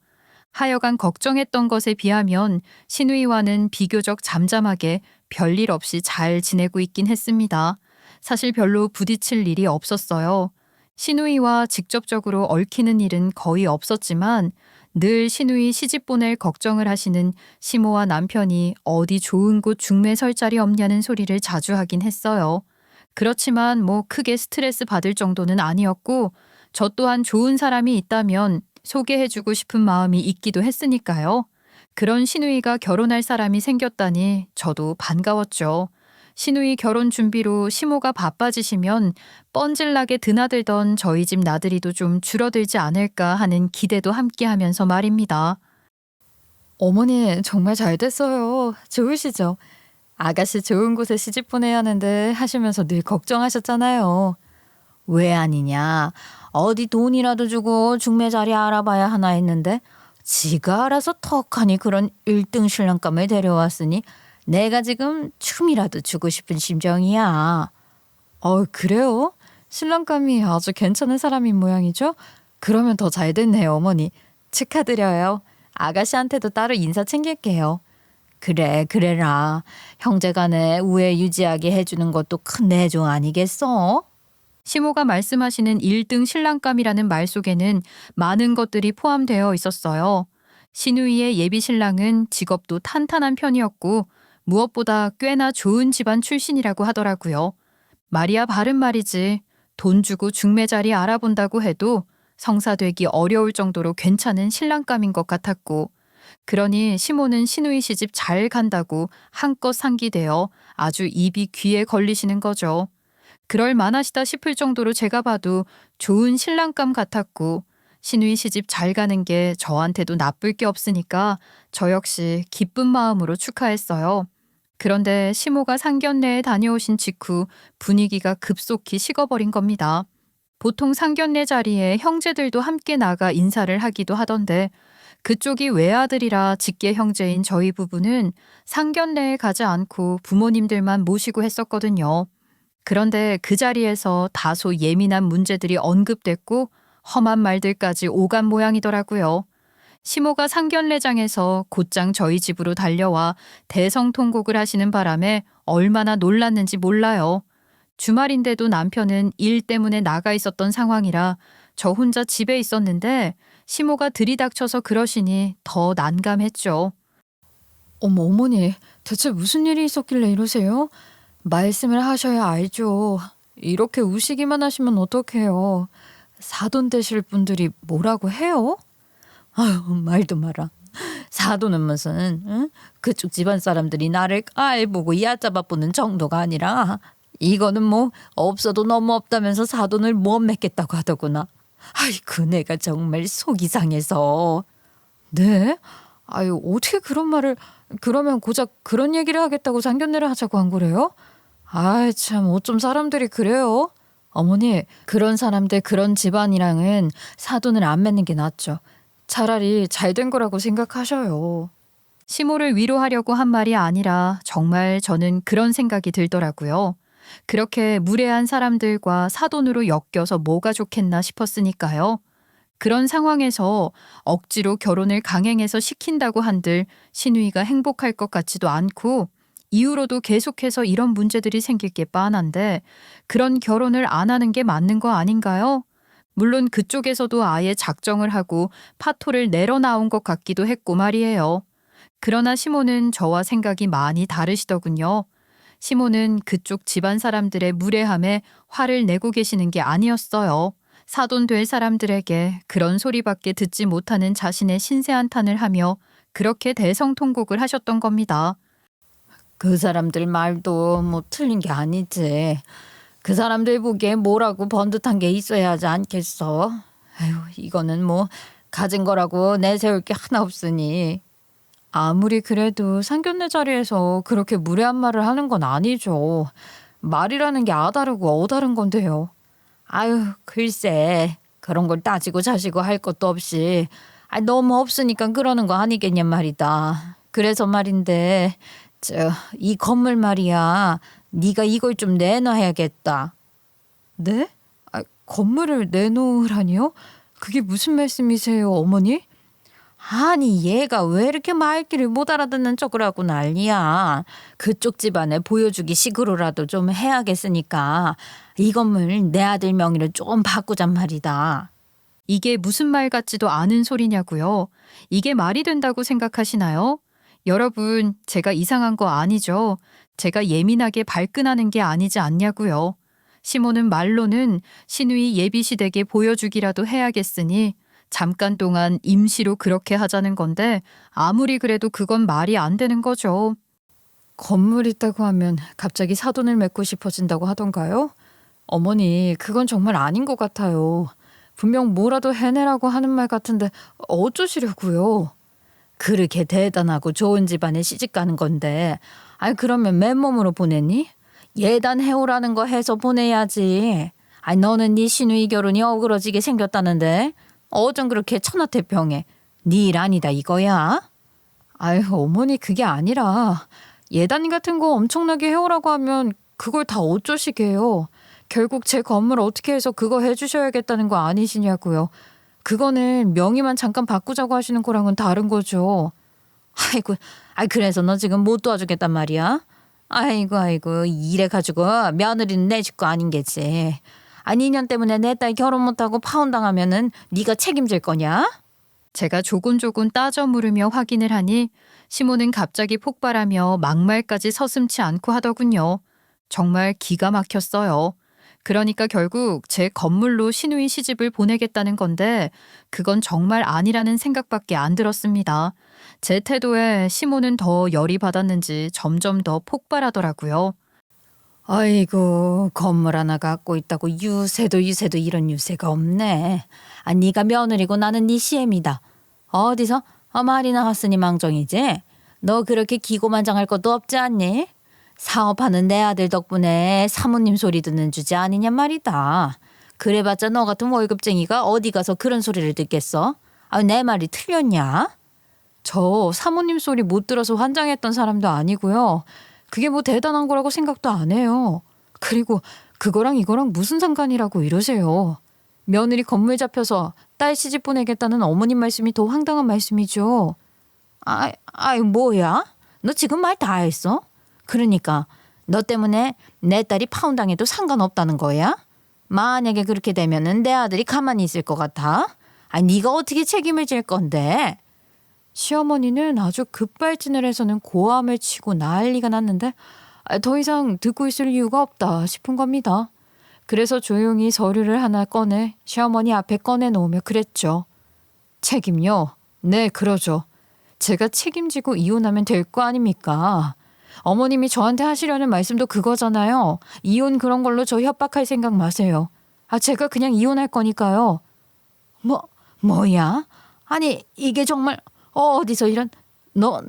하여간 걱정했던 것에 비하면 시누이와는 비교적 잠잠하게 별일 없이 잘 지내고 있긴 했습니다. 사실 별로 부딪힐 일이 없었어요. 시누이와 직접적으로 얽히는 일은 거의 없었지만 늘 시누이 시집 보낼 걱정을 하시는 시모와 남편이 어디 좋은 곳 중매 설 자리 없냐는 소리를 자주 하긴 했어요. 그렇지만 뭐 크게 스트레스 받을 정도는 아니었고 저 또한 좋은 사람이 있다면 소개해주고 싶은 마음이 있기도 했으니까요. 그런 시누이가 결혼할 사람이 생겼다니 저도 반가웠죠. 시누이 결혼 준비로 시모가 바빠지시면 뻔질나게 드나들던 저희 집 나들이도 좀 줄어들지 않을까 하는 기대도 함께하면서 말입니다. 어머니 정말 잘 됐어요. 좋으시죠? 아가씨 좋은 곳에 시집 보내야 하는데 하시면서 늘 걱정하셨잖아요. 왜 아니냐. 어디 돈이라도 주고 중매 자리 알아봐야 하나 했는데 지가 알아서 턱하니 그런 1등 신랑감을 데려왔으니 내가 지금 춤이라도 주고 싶은 심정이야. 그래요? 신랑감이 아주 괜찮은 사람인 모양이죠? 그러면 더 잘 됐네요, 어머니. 축하드려요. 아가씨한테도 따로 인사 챙길게요. 그래라. 형제간에 우애 유지하게 해주는 것도 큰 내종 아니겠어? 시모가 말씀하시는 1등 신랑감이라는 말 속에는 많은 것들이 포함되어 있었어요. 시누이의 예비 신랑은 직업도 탄탄한 편이었고 무엇보다 꽤나 좋은 집안 출신이라고 하더라고요. 말이야 바른 말이지. 돈 주고 중매 자리 알아본다고 해도 성사되기 어려울 정도로 괜찮은 신랑감인 것 같았고, 그러니 시모는 시누이 시집 잘 간다고 한껏 상기되어 아주 입이 귀에 걸리시는 거죠. 그럴 만하시다 싶을 정도로 제가 봐도 좋은 신랑감 같았고, 시누이 시집 잘 가는 게 저한테도 나쁠 게 없으니까 저 역시 기쁜 마음으로 축하했어요. 그런데 시모가 상견례에 다녀오신 직후 분위기가 급속히 식어버린 겁니다. 보통 상견례 자리에 형제들도 함께 나가 인사를 하기도 하던데, 그쪽이 외아들이라 직계 형제인 저희 부부는 상견례에 가지 않고 부모님들만 모시고 했었거든요. 그런데 그 자리에서 다소 예민한 문제들이 언급됐고 험한 말들까지 오간 모양이더라고요. 시모가 상견례장에서 곧장 저희 집으로 달려와 대성통곡을 하시는 바람에 얼마나 놀랐는지 몰라요. 주말인데도 남편은 일 때문에 나가 있었던 상황이라 저 혼자 집에 있었는데 시모가 들이닥쳐서 그러시니 더 난감했죠. 어머니, 대체 무슨 일이 있었길래 이러세요? 말씀을 하셔야 알죠. 이렇게 우시기만 하시면 어떡해요. 사돈 되실 분들이 뭐라고 해요? 아유, 말도 마라. 사돈은 무슨, 응? 그쪽 집안 사람들이 나를 깔보고 얕잡아 보는 정도가 아니라 이거는 뭐 없어도 너무 없다면서 사돈을 못 맺겠다고 하더구나. 아이고, 내가 정말 속이 상해서. 네? 아유, 어떻게 그런 말을. 그러면 고작 그런 얘기를 하겠다고 상견례를 하자고 한 거래요? 아이 참, 어쩜 사람들이 그래요? 어머니, 그런 사람들 그런 집안이랑은 사돈을 안 맺는 게 낫죠. 차라리 잘 된 거라고 생각하셔요. 시모를 위로하려고 한 말이 아니라 정말 저는 그런 생각이 들더라고요. 그렇게 무례한 사람들과 사돈으로 엮여서 뭐가 좋겠나 싶었으니까요. 그런 상황에서 억지로 결혼을 강행해서 시킨다고 한들 시누이가 행복할 것 같지도 않고, 이후로도 계속해서 이런 문제들이 생길 게 뻔한데 그런 결혼을 안 하는 게 맞는 거 아닌가요? 물론 그쪽에서도 아예 작정을 하고 파토를 내러 나온 것 같기도 했고 말이에요. 그러나 시모는 저와 생각이 많이 다르시더군요. 시모는 그쪽 집안 사람들의 무례함에 화를 내고 계시는 게 아니었어요. 사돈 될 사람들에게 그런 소리밖에 듣지 못하는 자신의 신세한탄을 하며 그렇게 대성통곡을 하셨던 겁니다. 그 사람들 말도 뭐 틀린 게 아니지. 그 사람들 보기에 뭐라고 번듯한 게 있어야 하지 않겠어. 아유, 이거는 뭐 가진 거라고 내세울 게 하나 없으니. 아무리 그래도 상견례 자리에서 그렇게 무례한 말을 하는 건 아니죠. 말이라는 게 아다르고 어다른 건데요. 아유, 글쎄, 그런 걸 따지고 자시고 할 것도 없이 너무 없으니까 그러는 거 아니겠냔 말이다. 그래서 말인데, 이 건물 말이야, 네가 이걸 좀 내놔야겠다. 네? 건물을 내놓으라니요? 그게 무슨 말씀이세요, 어머니? 아니, 얘가 왜 이렇게 말귀를 못 알아듣는 척을 하고 난리야. 그쪽 집안에 보여주기 식으로라도 좀 해야겠으니까 이 건물 내 아들 명의로 좀 바꾸잔 말이다. 이게 무슨 말 같지도 않은 소리냐고요? 이게 말이 된다고 생각하시나요? 여러분, 제가 이상한 거 아니죠? 제가 예민하게 발끈하는 게 아니지 않냐고요. 시모는 말로는 시누이 예비시댁에 보여주기라도 해야겠으니 잠깐 동안 임시로 그렇게 하자는 건데 아무리 그래도 그건 말이 안 되는 거죠. 건물 있다고 하면 갑자기 사돈을 맺고 싶어진다고 하던가요? 어머니, 그건 정말 아닌 것 같아요. 분명 뭐라도 해내라고 하는 말 같은데 어쩌시려고요? 그렇게 대단하고 좋은 집안에 시집 가는 건데, 그러면 맨몸으로 보내니? 예단 해오라는 거 해서 보내야지. 너는 네 시누이 결혼이 어그러지게 생겼다는데 어쩜 그렇게 천하태평해. 네 일 아니다 이거야? 아유, 어머니, 그게 아니라 예단 같은 거 엄청나게 해오라고 하면 그걸 다 어쩌시게요. 결국 제 건물 어떻게 해서 그거 해주셔야겠다는 거 아니시냐고요. 그거는 명의만 잠깐 바꾸자고 하시는 거랑은 다른 거죠. 아이고, 그래서 너 지금 못 도와주겠단 말이야? 아이고, 이래 가지고 며느리는 내 식구 아닌 게지. 아니 2년 때문에 내 딸 결혼 못하고 파혼당하면은 네가 책임질 거냐? 제가 조곤조곤 따져 물으며 확인을 하니 시모는 갑자기 폭발하며 막말까지 서슴지 않고 하더군요. 정말 기가 막혔어요. 그러니까 결국 제 건물로 시누이 시집을 보내겠다는 건데 그건 정말 아니라는 생각밖에 안 들었습니다. 제 태도에 시모는 더 열이 받았는지 점점 더 폭발하더라고요. 아이고 건물 하나 갖고 있다고 유세도 이런 유세가 없네. 아 네가 며느리고 나는 네 시엠이다. 어디서 말이 나왔으니 망정이지. 너 그렇게 기고만장할 것도 없지 않니? 사업하는 내 아들 덕분에 사모님 소리 듣는 주제 아니냔 말이다. 그래봤자 너 같은 월급쟁이가 어디 가서 그런 소리를 듣겠어? 아, 내 말이 틀렸냐? 저 사모님 소리 못 들어서 환장했던 사람도 아니고요. 그게 뭐 대단한 거라고 생각도 안 해요. 그리고 그거랑 이거랑 무슨 상관이라고 이러세요. 며느리 건물 잡혀서 딸 시집 보내겠다는 어머님 말씀이 더 황당한 말씀이죠. 아이 뭐야? 너 지금 말 다 했어? 그러니까 너 때문에 내 딸이 파혼당해도 상관없다는 거야? 만약에 그렇게 되면은 내 아들이 가만히 있을 것 같아? 아, 네가 어떻게 책임을 질 건데? 시어머니는 아주 급발진을 해서는 고함을 치고 난리가 났는데 더 이상 듣고 있을 이유가 없다 싶은 겁니다. 그래서 조용히 서류를 하나 꺼내 시어머니 앞에 꺼내놓으며 그랬죠. 책임요? 네, 그러죠. 제가 책임지고 이혼하면 될 거 아닙니까? 어머님이 저한테 하시려는 말씀도 그거잖아요. 이혼 그런 걸로 저 협박할 생각 마세요. 제가 그냥 이혼할 거니까요. 뭐야? 아니 이게 정말 어디서 이런 너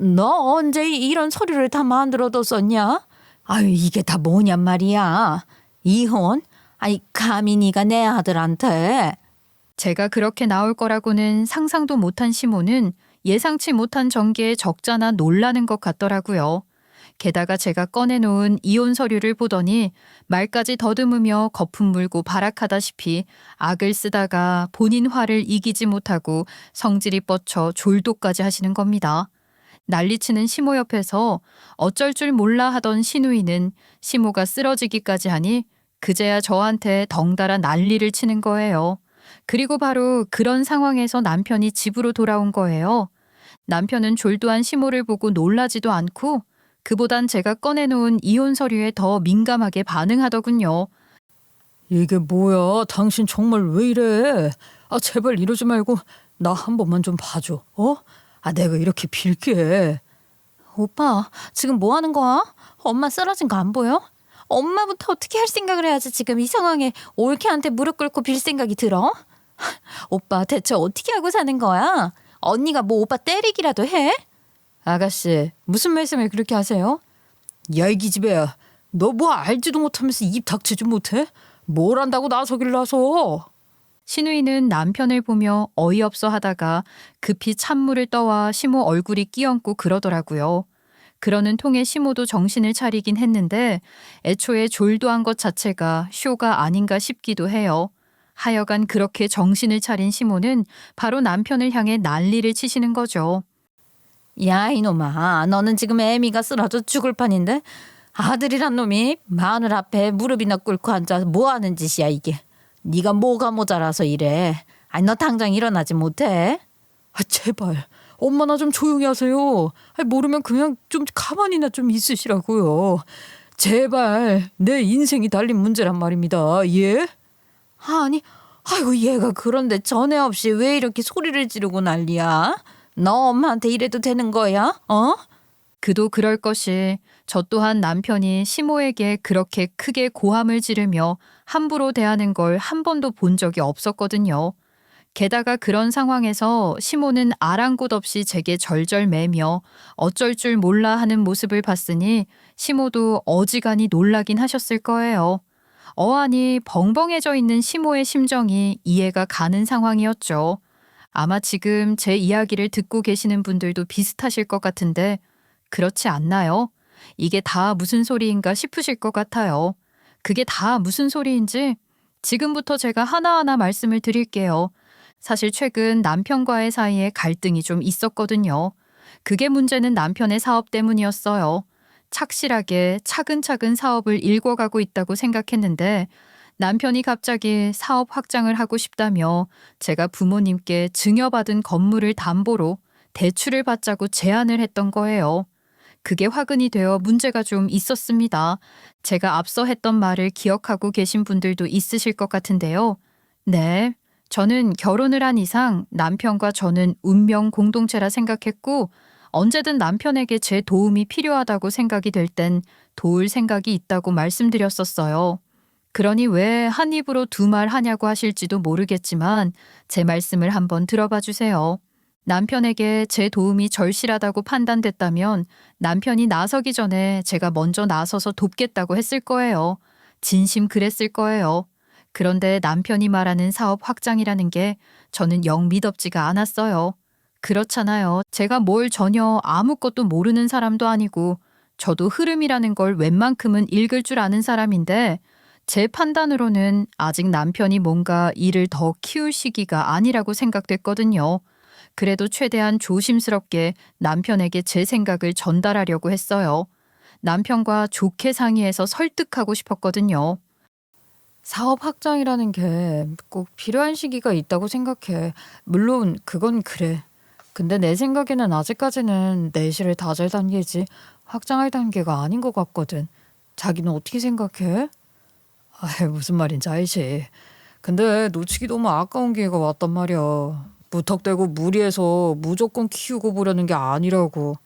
언제 이런 서류를 다 만들어뒀었냐? 아유 이게 다 뭐냔 말이야. 이혼? 아니 감히 네가 내 아들한테. 제가 그렇게 나올 거라고는 상상도 못한 시모는 예상치 못한 전개에 적잖아 놀라는 것 같더라고요. 게다가 제가 꺼내놓은 이혼 서류를 보더니 말까지 더듬으며 거품 물고 발악하다시피 악을 쓰다가 본인 화를 이기지 못하고 성질이 뻗쳐 졸도까지 하시는 겁니다. 난리치는 시모 옆에서 어쩔 줄 몰라 하던 시누이는 시모가 쓰러지기까지 하니 그제야 저한테 덩달아 난리를 치는 거예요. 그리고 바로 그런 상황에서 남편이 집으로 돌아온 거예요. 남편은 졸도한 시모를 보고 놀라지도 않고 그보단 제가 꺼내놓은 이혼 서류에 더 민감하게 반응하더군요. 이게 뭐야? 당신 정말 왜 이래? 제발 이러지 말고 나 한 번만 좀 봐줘. 내가 이렇게 빌게. 오빠 지금 뭐 하는 거야? 엄마 쓰러진 거 안 보여? 엄마부터 어떻게 할 생각을 해야지 지금 이 상황에 올케한테 무릎 꿇고 빌 생각이 들어? 오빠 대체 어떻게 하고 사는 거야? 언니가 뭐 오빠 때리기라도 해? 아가씨, 무슨 말씀을 그렇게 하세요? 야, 이 기집애야. 너 뭐 알지도 못하면서 입 닥치지 못해? 뭘 안다고 나서길 나서. 시누이는 남편을 보며 어이없어 하다가 급히 찬물을 떠와 시모 얼굴이 끼얹고 그러더라고요. 그러는 통에 시모도 정신을 차리긴 했는데 애초에 졸도한 것 자체가 쇼가 아닌가 싶기도 해요. 하여간 그렇게 정신을 차린 시모는 바로 남편을 향해 난리를 치시는 거죠. 야 이놈아 너는 지금 애미가 쓰러져 죽을 판인데 아들이란 놈이 마늘 앞에 무릎이나 꿇고 앉아 뭐 하는 짓이야 이게. 네가 뭐가 모자라서 이래. 아니 너 당장 일어나지 못해? 제발 엄마나 좀 조용히 하세요. 모르면 그냥 좀 가만히나 좀 있으시라고요. 제발 내 인생이 달린 문제란 말입니다. 예? 아니 아이고 얘가 그런데 전에 없이 왜 이렇게 소리를 지르고 난리야? 너 엄마한테 이래도 되는 거야? 그도 그럴 것이 저 또한 남편이 시모에게 그렇게 크게 고함을 지르며 함부로 대하는 걸 한 번도 본 적이 없었거든요. 게다가 그런 상황에서 시모는 아랑곳 없이 제게 절절매며 어쩔 줄 몰라 하는 모습을 봤으니 시모도 어지간히 놀라긴 하셨을 거예요. 어안이 벙벙해져 있는 시모의 심정이 이해가 가는 상황이었죠. 아마 지금 제 이야기를 듣고 계시는 분들도 비슷하실 것 같은데 그렇지 않나요? 이게 다 무슨 소리인가 싶으실 것 같아요. 그게 다 무슨 소리인지 지금부터 제가 하나하나 말씀을 드릴게요. 사실 최근 남편과의 사이에 갈등이 좀 있었거든요. 그게 문제는 남편의 사업 때문이었어요. 착실하게 차근차근 사업을 일궈가고 있다고 생각했는데 남편이 갑자기 사업 확장을 하고 싶다며 제가 부모님께 증여받은 건물을 담보로 대출을 받자고 제안을 했던 거예요. 그게 화근이 되어 문제가 좀 있었습니다. 제가 앞서 했던 말을 기억하고 계신 분들도 있으실 것 같은데요. 네, 저는 결혼을 한 이상 남편과 저는 운명 공동체라 생각했고 언제든 남편에게 제 도움이 필요하다고 생각이 될 땐 도울 생각이 있다고 말씀드렸었어요. 그러니 왜 한 입으로 두 말 하냐고 하실지도 모르겠지만 제 말씀을 한번 들어봐 주세요. 남편에게 제 도움이 절실하다고 판단됐다면 남편이 나서기 전에 제가 먼저 나서서 돕겠다고 했을 거예요. 진심 그랬을 거예요. 그런데 남편이 말하는 사업 확장이라는 게 저는 영 미덥지가 않았어요. 그렇잖아요. 제가 뭘 전혀 아무것도 모르는 사람도 아니고 저도 흐름이라는 걸 웬만큼은 읽을 줄 아는 사람인데 제 판단으로는 아직 남편이 뭔가 일을 더 키울 시기가 아니라고 생각됐거든요. 그래도 최대한 조심스럽게 남편에게 제 생각을 전달하려고 했어요. 남편과 좋게 상의해서 설득하고 싶었거든요. 사업 확장이라는 게 꼭 필요한 시기가 있다고 생각해. 물론 그건 그래. 근데 내 생각에는 아직까지는 내실을 다질 단계지 확장할 단계가 아닌 것 같거든. 자기는 어떻게 생각해? 무슨 말인지 알지. 근데 놓치기 너무 아까운 기회가 왔단 말이야. 무턱대고 무리해서 무조건 키우고 보려는 게 아니라고.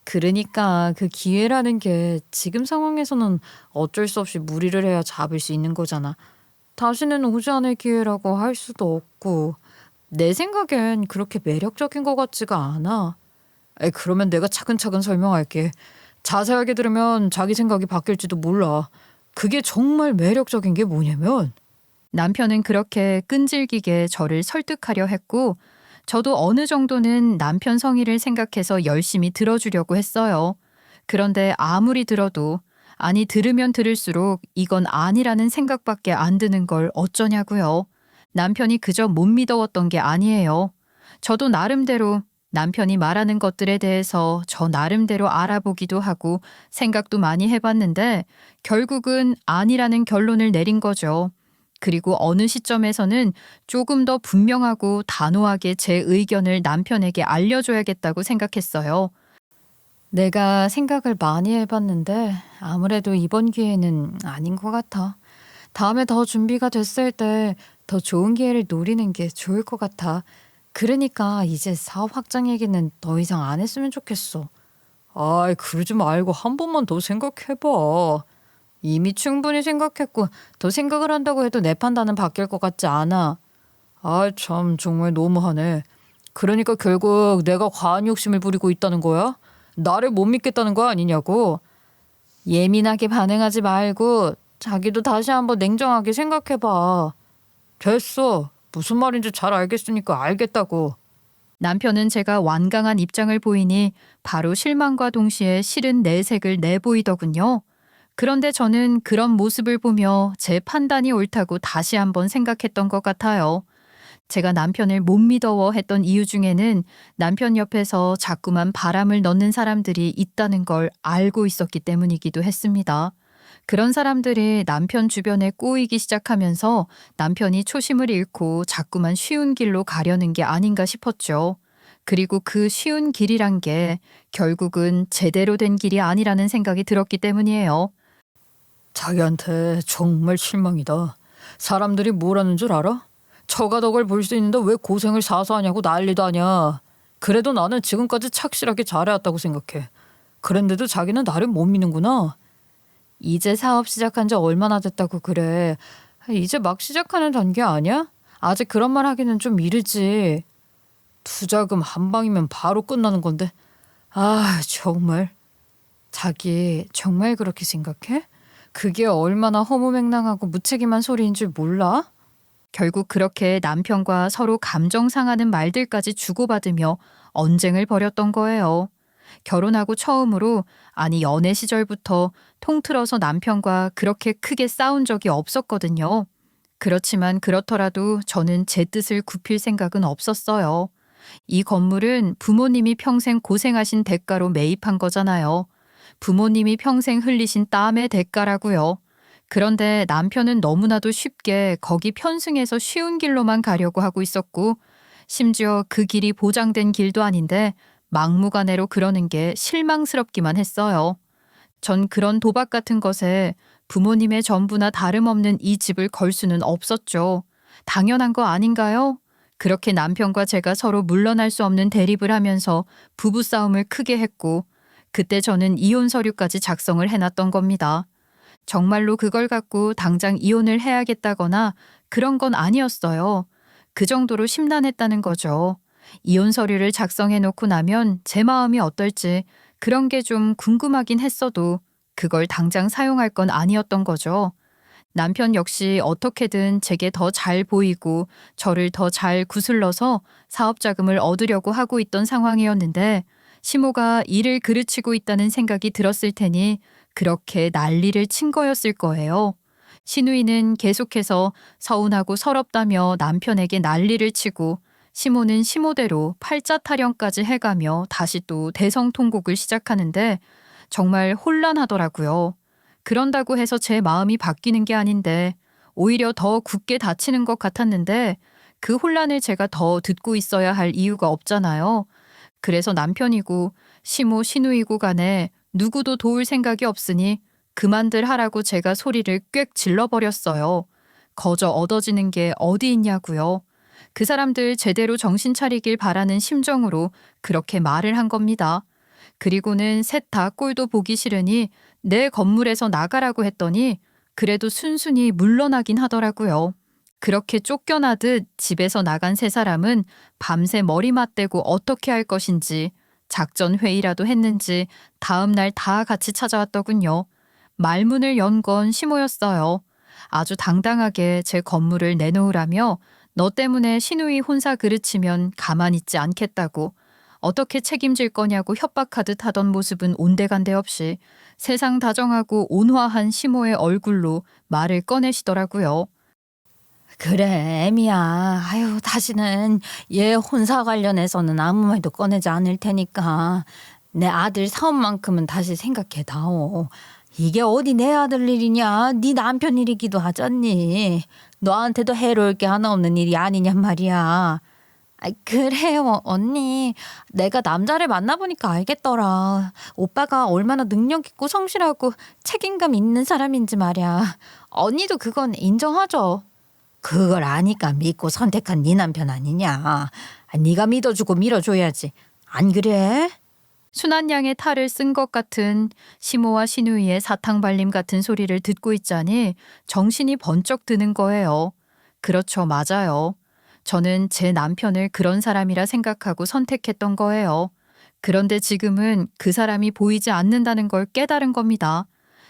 그러니까 그 기회라는 게 지금 상황에서는 어쩔 수 없이 무리를 해야 잡을 수 있는 거잖아. 다시는 오지 않을 기회라고 할 수도 없고 내 생각엔 그렇게 매력적인 것 같지가 않아. 그러면 내가 차근차근 설명할게. 자세하게 들으면 자기 생각이 바뀔지도 몰라. 그게 정말 매력적인 게 뭐냐면 남편은 그렇게 끈질기게 저를 설득하려 했고 저도 어느 정도는 남편 성의를 생각해서 열심히 들어주려고 했어요. 그런데 아무리 들어도 아니 들으면 들을수록 이건 아니라는 생각밖에 안 드는 걸 어쩌냐고요. 남편이 그저 못 믿어왔던 게 아니에요. 저도 나름대로 남편이 말하는 것들에 대해서 저 나름대로 알아보기도 하고 생각도 많이 해봤는데 결국은 아니라는 결론을 내린 거죠. 그리고 어느 시점에서는 조금 더 분명하고 단호하게 제 의견을 남편에게 알려줘야겠다고 생각했어요. 내가 생각을 많이 해봤는데 아무래도 이번 기회는 아닌 것 같아. 다음에 더 준비가 됐을 때 더 좋은 기회를 노리는 게 좋을 것 같아. 그러니까 이제 사업 확장 얘기는 더 이상 안 했으면 좋겠어. 그러지 말고 한 번만 더 생각해봐. 이미 충분히 생각했고 더 생각을 한다고 해도 내 판단은 바뀔 것 같지 않아. 참 정말 너무하네. 그러니까 결국 내가 과한 욕심을 부리고 있다는 거야? 나를 못 믿겠다는 거 아니냐고. 예민하게 반응하지 말고 자기도 다시 한번 냉정하게 생각해봐. 됐어. 무슨 말인지 잘 알겠으니까 알겠다고. 남편은 제가 완강한 입장을 보이니 바로 실망과 동시에 싫은 내색을 내보이더군요. 그런데 저는 그런 모습을 보며 제 판단이 옳다고 다시 한번 생각했던 것 같아요. 제가 남편을 못 믿어워 했던 이유 중에는 남편 옆에서 자꾸만 바람을 넣는 사람들이 있다는 걸 알고 있었기 때문이기도 했습니다. 그런 사람들이 남편 주변에 꼬이기 시작하면서 남편이 초심을 잃고 자꾸만 쉬운 길로 가려는 게 아닌가 싶었죠. 그리고 그 쉬운 길이란 게 결국은 제대로 된 길이 아니라는 생각이 들었기 때문이에요. 자기한테 정말 실망이다. 사람들이 뭐라는 줄 알아? 처가덕을 볼 수 있는데 왜 고생을 사서 하냐고 난리도 아니야. 그래도 나는 지금까지 착실하게 잘해왔다고 생각해. 그런데도 자기는 나를 못 믿는구나. 이제 사업 시작한 지 얼마나 됐다고 그래. 이제 막 시작하는 단계 아니야? 아직 그런 말 하기는 좀 이르지. 투자금 한 방이면 바로 끝나는 건데. 정말. 자기 정말 그렇게 생각해? 그게 얼마나 허무맹랑하고 무책임한 소리인 줄 몰라? 결국 그렇게 남편과 서로 감정 상하는 말들까지 주고받으며 언쟁을 벌였던 거예요. 결혼하고 처음으로, 아니 연애 시절부터 통틀어서 남편과 그렇게 크게 싸운 적이 없었거든요. 그렇지만 그렇더라도 저는 제 뜻을 굽힐 생각은 없었어요. 이 건물은 부모님이 평생 고생하신 대가로 매입한 거잖아요. 부모님이 평생 흘리신 땀의 대가라고요. 그런데 남편은 너무나도 쉽게 거기 편승해서 쉬운 길로만 가려고 하고 있었고, 심지어 그 길이 보장된 길도 아닌데 막무가내로 그러는 게 실망스럽기만 했어요. 전 그런 도박 같은 것에 부모님의 전부나 다름없는 이 집을 걸 수는 없었죠. 당연한 거 아닌가요? 그렇게 남편과 제가 서로 물러날 수 없는 대립을 하면서 부부싸움을 크게 했고, 그때 저는 이혼 서류까지 작성을 해놨던 겁니다. 정말로 그걸 갖고 당장 이혼을 해야겠다거나 그런 건 아니었어요. 그 정도로 심란했다는 거죠. 이혼 서류를 작성해 놓고 나면 제 마음이 어떨지 그런 게 좀 궁금하긴 했어도 그걸 당장 사용할 건 아니었던 거죠. 남편 역시 어떻게든 제게 더 잘 보이고 저를 더 잘 구슬러서 사업 자금을 얻으려고 하고 있던 상황이었는데, 시모가 일을 그르치고 있다는 생각이 들었을 테니 그렇게 난리를 친 거였을 거예요. 시누이는 계속해서 서운하고 서럽다며 남편에게 난리를 치고, 시모는 시모대로 팔자 타령까지 해가며 다시 또 대성통곡을 시작하는데 정말 혼란하더라고요. 그런다고 해서 제 마음이 바뀌는 게 아닌데 오히려 더 굳게 다치는 것 같았는데, 그 혼란을 제가 더 듣고 있어야 할 이유가 없잖아요. 그래서 남편이고 시모 시누이고 간에 누구도 도울 생각이 없으니 그만들 하라고 제가 소리를 꽥 질러버렸어요. 거저 얻어지는 게 어디 있냐고요. 그 사람들 제대로 정신 차리길 바라는 심정으로 그렇게 말을 한 겁니다. 그리고는 셋 다 꼴도 보기 싫으니 내 건물에서 나가라고 했더니 그래도 순순히 물러나긴 하더라고요. 그렇게 쫓겨나듯 집에서 나간 세 사람은 밤새 머리 맞대고 어떻게 할 것인지 작전 회의라도 했는지 다음 날 다 같이 찾아왔더군요. 말문을 연 건 시모였어요. 아주 당당하게 제 건물을 내놓으라며 너 때문에 시누이 혼사 그르치면 가만히 있지 않겠다고, 어떻게 책임질 거냐고 협박하듯 하던 모습은 온데간데 없이 세상 다정하고 온화한 시모의 얼굴로 말을 꺼내시더라고요. 그래, 애미야. 아유, 다시는 얘 혼사 관련해서는 아무 말도 꺼내지 않을 테니까 내 아들 사업만큼은 다시 생각해다오. 이게 어디 내 아들 일이냐? 네 남편 일이기도 하잖니. 너한테도 해로울 게 하나 없는 일이 아니냔 말이야. 그래요, 언니. 내가 남자를 만나보니까 알겠더라. 오빠가 얼마나 능력 있고 성실하고 책임감 있는 사람인지 말이야. 언니도 그건 인정하죠. 그걸 아니까 믿고 선택한 네 남편 아니냐. 네가 믿어주고 밀어줘야지. 안 그래? 순한 양의 탈을 쓴 것 같은 시모와 시누이의 사탕발림 같은 소리를 듣고 있자니 정신이 번쩍 드는 거예요. 그렇죠, 맞아요. 저는 제 남편을 그런 사람이라 생각하고 선택했던 거예요. 그런데 지금은 그 사람이 보이지 않는다는 걸 깨달은 겁니다.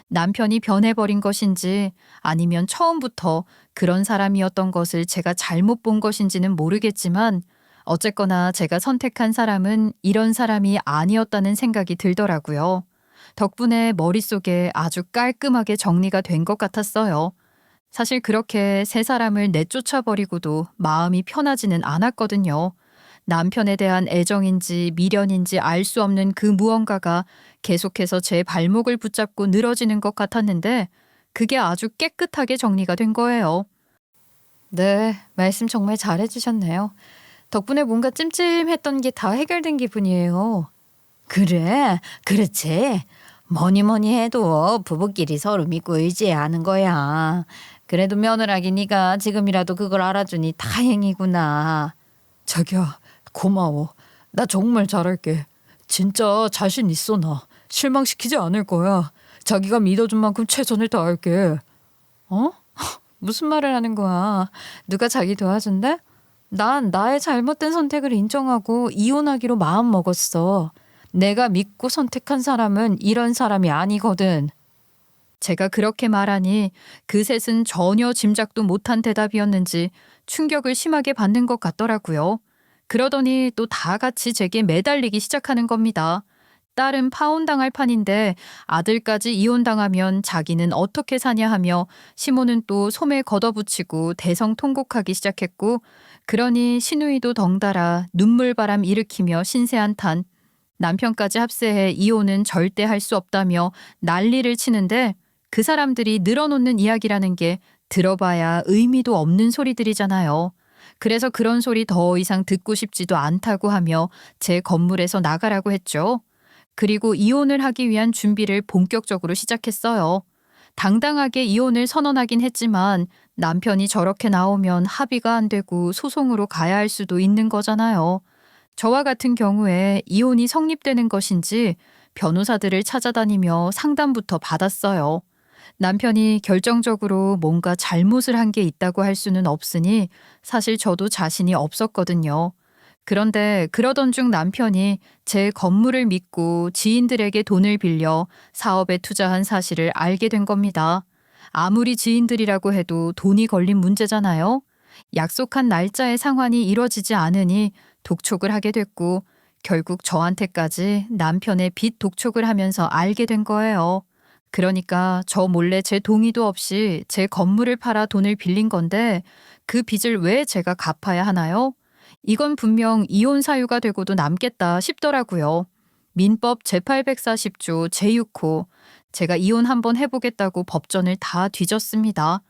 남편이 변해버린 것인지 아니면 처음부터 그런 사람이었던 것을 제가 잘못 본 것인지는 모르겠지만, 어쨌거나 제가 선택한 사람은 이런 사람이 아니었다는 생각이 들더라고요. 덕분에 머릿속에 아주 깔끔하게 정리가 된 것 같았어요. 사실 그렇게 세 사람을 내쫓아버리고도 마음이 편하지는 않았거든요. 남편에 대한 애정인지 미련인지 알 수 없는 그 무언가가 계속해서 제 발목을 붙잡고 늘어지는 것 같았는데, 그게 아주 깨끗하게 정리가 된 거예요. 네, 말씀 정말 잘해주셨네요. 덕분에 뭔가 찜찜했던 게 다 해결된 기분이에요. 그래, 그렇지. 뭐니 해도 부부끼리 서로 믿고 의지해야 하는 거야. 그래도 며느라기 네가 지금이라도 그걸 알아주니 다행이구나. 자기야, 고마워. 나 정말 잘할게. 진짜 자신 있어 나. 실망시키지 않을 거야. 자기가 믿어준 만큼 최선을 다할게. 어? 무슨 말을 하는 거야? 누가 자기 도와준대? 난 나의 잘못된 선택을 인정하고 이혼하기로 마음 먹었어. 내가 믿고 선택한 사람은 이런 사람이 아니거든. 제가 그렇게 말하니 그 셋은 전혀 짐작도 못한 대답이었는지 충격을 심하게 받는 것 같더라고요. 그러더니 또 다 같이 제게 매달리기 시작하는 겁니다. 딸은 파혼당할 판인데 아들까지 이혼당하면 자기는 어떻게 사냐 하며 시모는 또 소매 걷어붙이고 대성통곡하기 시작했고, 그러니 시누이도 덩달아 눈물바람 일으키며 신세한탄, 남편까지 합세해 이혼은 절대 할 수 없다며 난리를 치는데, 그 사람들이 늘어놓는 이야기라는 게 들어봐야 의미도 없는 소리들이잖아요. 그래서 그런 소리 더 이상 듣고 싶지도 않다고 하며 제 건물에서 나가라고 했죠. 그리고 이혼을 하기 위한 준비를 본격적으로 시작했어요. 당당하게 이혼을 선언하긴 했지만 남편이 저렇게 나오면 합의가 안 되고 소송으로 가야 할 수도 있는 거잖아요. 저와 같은 경우에 이혼이 성립되는 것인지 변호사들을 찾아다니며 상담부터 받았어요. 남편이 결정적으로 뭔가 잘못을 한 게 있다고 할 수는 없으니 사실 저도 자신이 없었거든요. 그런데 그러던 중 남편이 제 건물을 믿고 지인들에게 돈을 빌려 사업에 투자한 사실을 알게 된 겁니다. 아무리 지인들이라고 해도 돈이 걸린 문제잖아요. 약속한 날짜의 상환이 이뤄지지 않으니 독촉을 하게 됐고 결국 저한테까지 남편의 빚 독촉을 하면서 알게 된 거예요. 그러니까 저 몰래 제 동의도 없이 제 건물을 팔아 돈을 빌린 건데 그 빚을 왜 제가 갚아야 하나요? 이건 분명 이혼 사유가 되고도 남겠다 싶더라고요. 민법 제840조 제6호 제가 이혼 한번 해보겠다고 법전을 다 뒤졌습니다.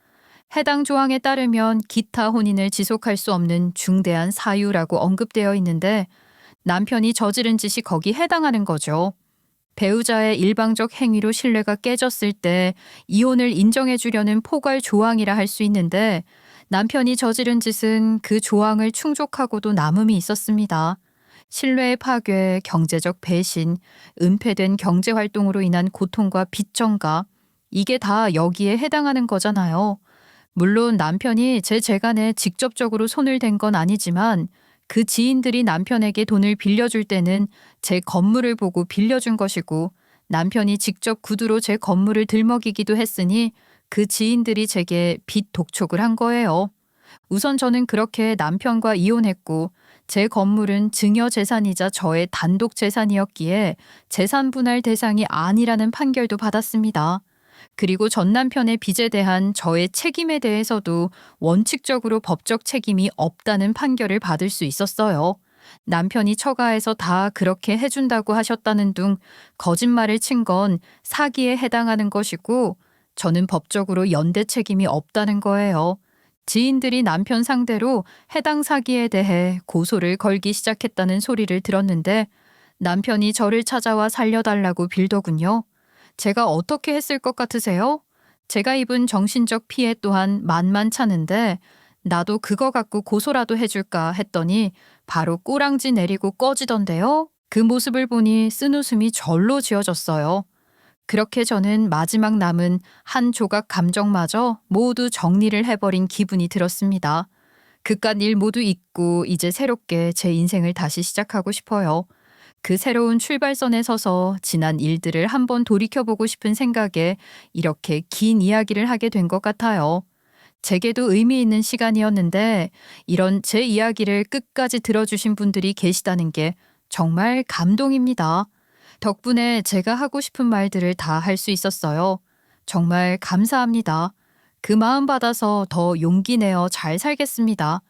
해당 조항에 따르면 기타 혼인을 지속할 수 없는 중대한 사유라고 언급되어 있는데 남편이 저지른 짓이 거기 해당하는 거죠. 배우자의 일방적 행위로 신뢰가 깨졌을 때 이혼을 인정해 주려는 포괄 조항이라 할 수 있는데 남편이 저지른 짓은 그 조항을 충족하고도 남음이 있었습니다. 신뢰의 파괴, 경제적 배신, 은폐된 경제활동으로 인한 고통과 빚 전가, 이게 다 여기에 해당하는 거잖아요. 물론 남편이 제 재간에 직접적으로 손을 댄 건 아니지만 그 지인들이 남편에게 돈을 빌려줄 때는 제 건물을 보고 빌려준 것이고 남편이 직접 구두로 제 건물을 들먹이기도 했으니 그 지인들이 제게 빚 독촉을 한 거예요. 우선 저는 그렇게 남편과 이혼했고 제 건물은 증여 재산이자 저의 단독 재산이었기에 재산 분할 대상이 아니라는 판결도 받았습니다. 그리고 전 남편의 빚에 대한 저의 책임에 대해서도 원칙적으로 법적 책임이 없다는 판결을 받을 수 있었어요. 남편이 처가에서 다 그렇게 해준다고 하셨다는 둥 거짓말을 친 건 사기에 해당하는 것이고 저는 법적으로 연대 책임이 없다는 거예요. 지인들이 남편 상대로 해당 사기에 대해 고소를 걸기 시작했다는 소리를 들었는데 남편이 저를 찾아와 살려달라고 빌더군요. 제가 어떻게 했을 것 같으세요? 제가 입은 정신적 피해 또한 만만찮은데 나도 그거 갖고 고소라도 해줄까 했더니 바로 꼬랑지 내리고 꺼지던데요. 그 모습을 보니 쓴웃음이 절로 지어졌어요. 그렇게 저는 마지막 남은 한 조각 감정마저 모두 정리를 해버린 기분이 들었습니다. 그깟 일 모두 잊고 이제 새롭게 제 인생을 다시 시작하고 싶어요. 그 새로운 출발선에 서서 지난 일들을 한번 돌이켜보고 싶은 생각에 이렇게 긴 이야기를 하게 된 것 같아요. 제게도 의미 있는 시간이었는데 이런 제 이야기를 끝까지 들어주신 분들이 계시다는 게 정말 감동입니다. 덕분에 제가 하고 싶은 말들을 다 할 수 있었어요. 정말 감사합니다. 그 마음 받아서 더 용기 내어 잘 살겠습니다.